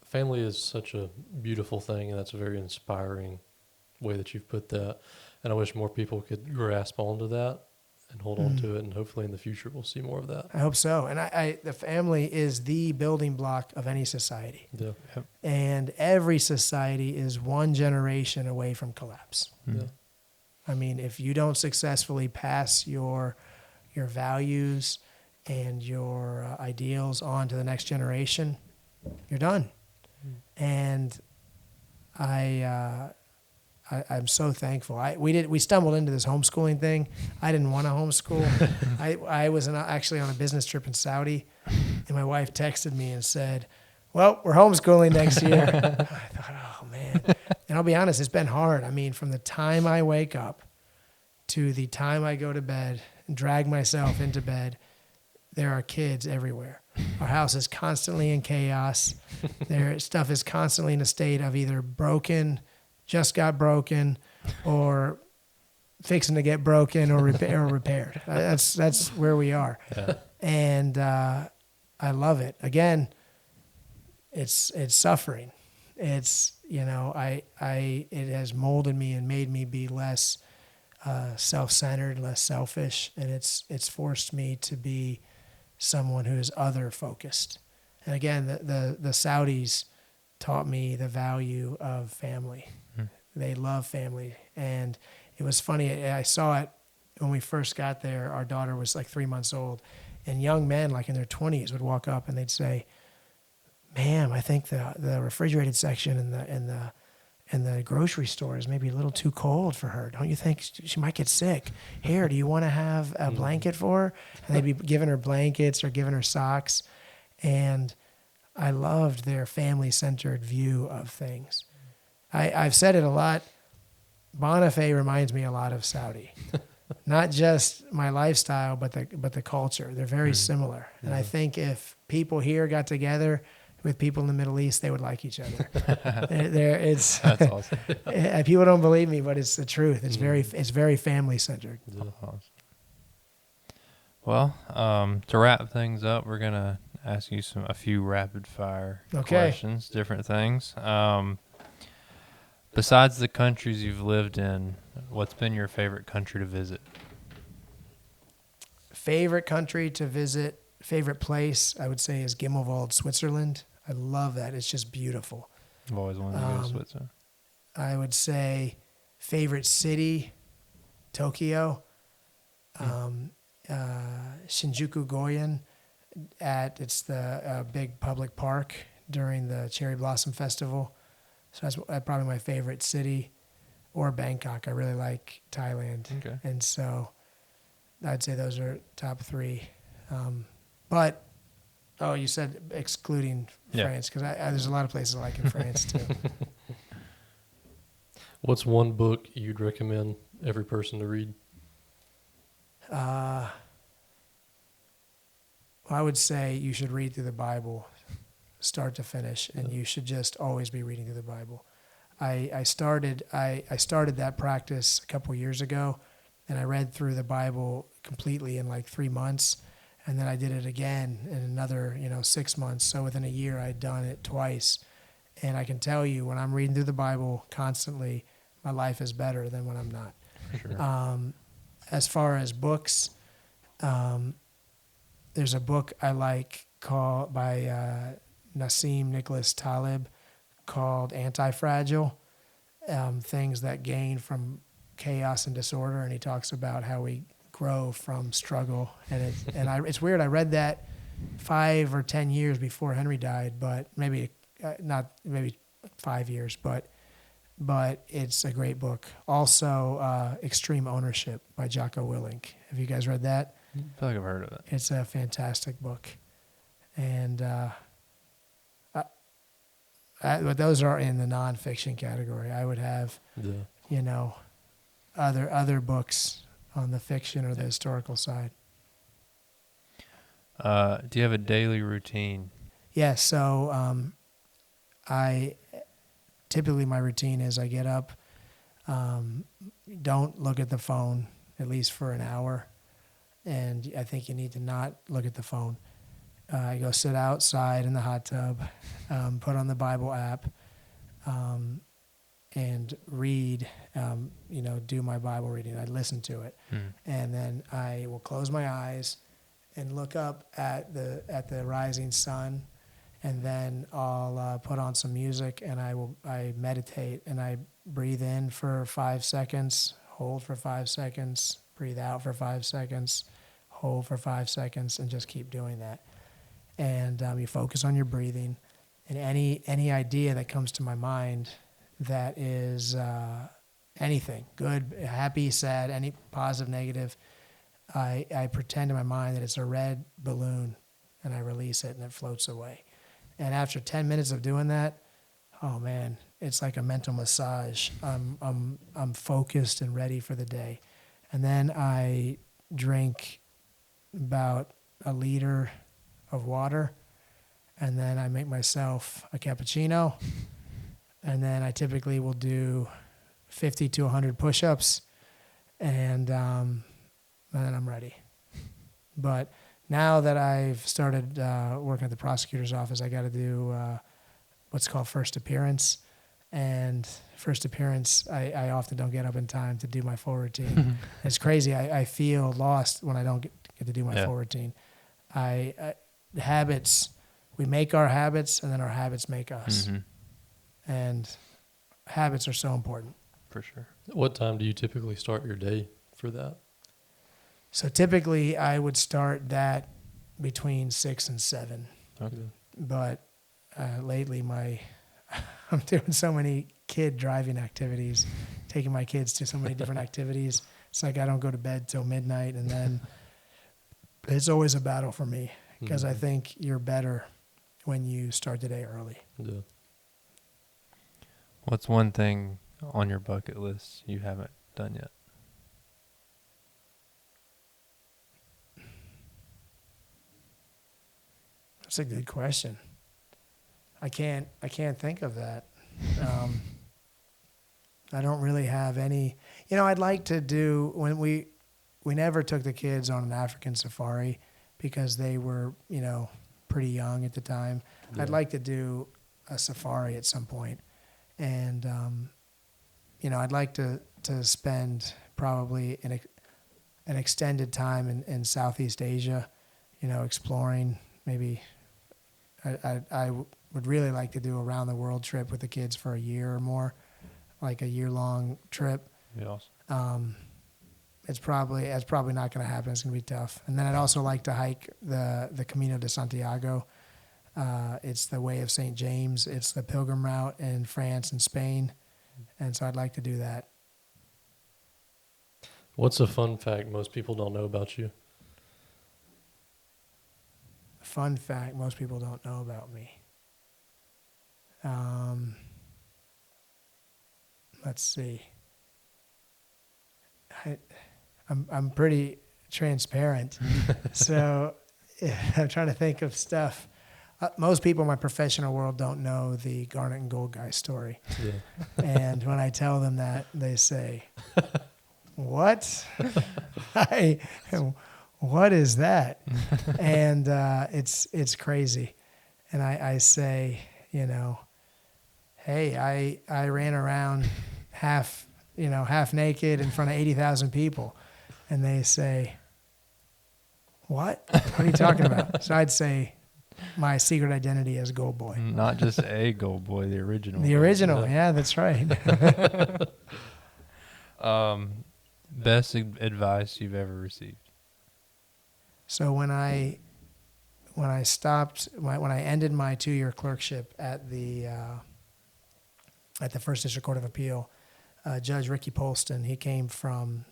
Family is such a beautiful thing, and that's a very inspiring way that you've put that. And I wish more people could grasp onto that and hold on to it, and hopefully in the future we'll see more of that. I hope so. And the family is the building block of any society. Yeah. Yep. And every society is one generation away from collapse. Mm. Yeah. I mean, if you don't successfully pass your values and your ideals on to the next generation, you're done. And I'm so thankful. We stumbled into this homeschooling thing. I didn't want to homeschool. I was actually on a business trip in Saudi, and my wife texted me and said, well, we're homeschooling next year. I thought, oh man. And I'll be honest, it's been hard. I mean, from the time I wake up to the time I go to bed and drag myself into bed, there are kids everywhere. Our house is constantly in chaos. Their stuff is constantly in a state of either broken, just got broken, or fixing to get broken or repaired. That's where we are. Yeah. And I love it. Again, it's suffering. It's it has molded me and made me be less self-centered, less selfish, and it's forced me to be someone who is other focused. And again, the Saudis taught me the value of family. They love family, and it was funny. I saw it when we first got there. Our daughter was like 3 months old, and young men like in their 20s would walk up and they'd say, "Ma'am, I think the refrigerated section in the grocery store is maybe a little too cold for her. Don't you think she might get sick? Here, do you want to have a blanket for her?" And they'd be giving her blankets or giving her socks. And I loved their family-centered view of things. I've said it a lot. Bonifay reminds me a lot of Saudi. Not just my lifestyle, but the culture. They're very similar. And I think if people here got together with people in the Middle East, they would like each other. It's That's awesome. people don't believe me, but it's the truth. It's very family-centered. That's awesome. Well, to wrap things up, we're gonna ask you a few rapid fire questions, different things. Besides the countries you've lived in, what's been your favorite country to visit? Favorite country to visit, favorite place, I would say, is Gimmelwald, Switzerland. I love that. It's just beautiful. I've always wanted to go to Switzerland. I would say favorite city, Tokyo. Shinjuku Goyen. It's the big public park during the Cherry Blossom Festival. So that's probably my favorite city. Or Bangkok. I really like Thailand. Okay. And so I'd say those are top three. But, you said excluding France, because there's a lot of places I like in France too. What's one book you'd recommend every person to read? I would say you should read through the Bible, start to finish, and you should just always be reading through the Bible. I started that practice a couple years ago, and I read through the Bible completely in like 3 months, and then I did it again in another 6 months. So within a year, I'd done it twice, and I can tell you when I'm reading through the Bible constantly, my life is better than when I'm not. Sure. As far as books, there's a book I like called by Nassim Nicholas Taleb called Anti-Fragile, Things That Gain from Chaos and Disorder, and he talks about how we grow from struggle. And it's weird. I read that 5 or 10 years before Henry died, but maybe 5 years, but it's a great book. Also, Extreme Ownership by Jocko Willink. Have you guys read that? I feel like I've heard of it. It's a fantastic book. And but those are in the nonfiction category. I would have, other books on the fiction or the historical side. Do you have a daily routine? Yeah, so typically my routine is I get up, don't look at the phone at least for an hour, and I think you need to not look at the phone. I go sit outside in the hot tub, put on the Bible app, and read, do my Bible reading. I listen to it. And then I will close my eyes and look up at the rising sun, and then I'll put on some music, and I meditate, and I breathe in for 5 seconds, hold for 5 seconds, breathe out for 5 seconds, hold for 5 seconds, and just keep doing that. And you focus on your breathing, and any idea that comes to my mind that is anything, good, happy, sad, any positive, negative, I pretend in my mind that it's a red balloon, and I release it, and it floats away. And after 10 minutes of doing that, oh man, it's like a mental massage. I'm focused and ready for the day. And then I drink about a liter of water, and then I make myself a cappuccino, and then I typically will do 50 to 100 push-ups, and then I'm ready. But now that I've started working at the prosecutor's office, I got to do what's called first appearance, And first appearance, I often don't get up in time to do my full routine. It's crazy. I feel lost when I don't get to do my full routine. Habits, we make our habits, and then our habits make us. Mm-hmm. And habits are so important. For sure. What time do you typically start your day for that? So typically, I would start that between 6 and 7. Okay. But lately, I'm doing so many kid driving activities, taking my kids to so many different activities. It's like I don't go to bed till midnight, and then it's always a battle for me because I think you're better when you start the day early. Yeah. What's one thing on your bucket list you haven't done yet? That's a good question. I can't think of that. I don't really have any. I'd like to do when we never took the kids on an African safari because they were pretty young at the time. Yeah. I'd like to do a safari at some point, and I'd like to spend probably an extended time in Southeast Asia, exploring. Maybe I would really like to do a round the world trip with the kids for a year or more, like a year-long trip. Yeah. Awesome. That's probably not going to happen. It's going to be tough. And then I'd also like to hike the Camino de Santiago. It's the Way of St. James. It's the pilgrim route in France and Spain. And so I'd like to do that. What's a fun fact most people don't know about you? Fun fact most people don't know about me. Let's see. I'm pretty transparent, so I'm trying to think of stuff. Most people in my professional world don't know the Garnet and Gold guy story, and when I tell them that, they say, "What? What is that?" And it's crazy, and I say, hey, I ran around half naked in front of 80,000 people. And they say, what? What are you talking about? So I'd say my secret identity is Gold Boy. Not just a Gold Boy, the original. The original, yeah, that's right. Best advice you've ever received? So when I ended my 2-year clerkship at the First District Court of Appeal, Judge Ricky Polston, he came from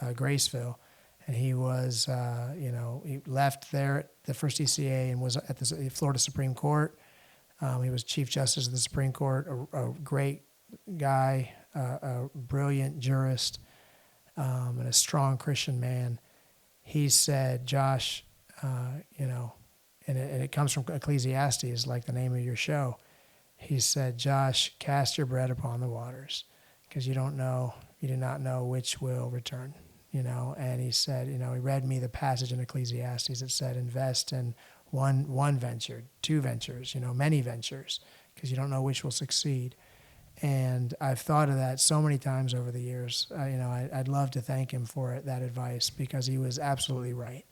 Graceville, and he was he left there at the first DCA and was at the Florida Supreme Court. He was Chief Justice of the Supreme Court, a great guy, a brilliant jurist, and a strong Christian man. He said, Josh, and it comes from Ecclesiastes, like the name of your show. He said, Josh, cast your bread upon the waters, because you do not know which will return, And he said, he read me the passage in Ecclesiastes that said, invest in one venture, 2 ventures, many ventures, because you don't know which will succeed. And I've thought of that so many times over the years. I'd love to thank him for that advice, because he was absolutely right.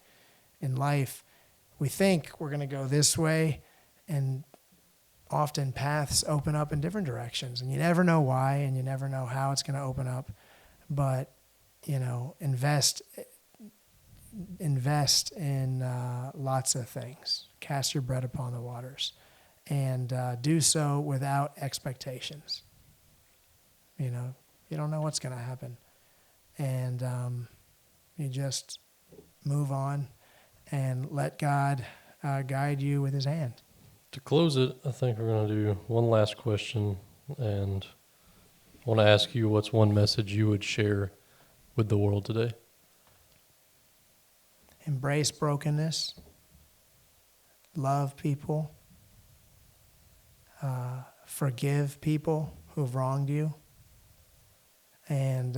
In life, we think we're going to go this way, and often paths open up in different directions, and you never know why, and you never know how it's going to open up. But invest in lots of things. Cast your bread upon the waters, and do so without expectations. You don't know what's going to happen, and you just move on and let God guide you with His hand. To close it, I think we're going to do one last question, and I want to ask you, what's one message you would share with the world today? Embrace brokenness. Love people. Forgive people who've wronged you. And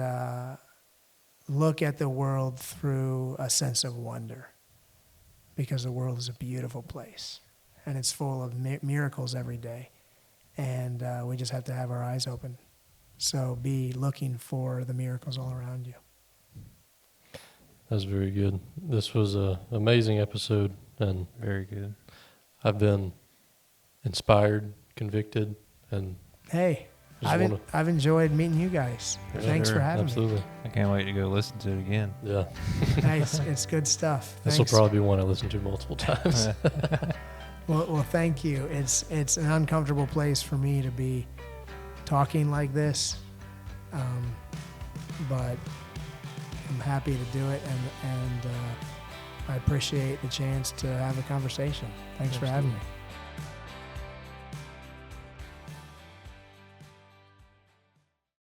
look at the world through a sense of wonder, because the world is a beautiful place, and it's full of miracles every day. and we just have to have our eyes open. So be looking for the miracles all around you. That's very good. This was an amazing episode, and Very good. I've been inspired, convicted, and Hey, just I've enjoyed meeting you guys. Yeah, Thanks for sure. having absolutely. I can't wait to go listen to it again. Yeah. me. Nice. It's good stuff. This will Thanks. probably be one I listen to multiple times. Well, thank you. It's an uncomfortable place for me to be talking like this, but I'm happy to do it, and I appreciate the chance to have a conversation. Thanks for having me.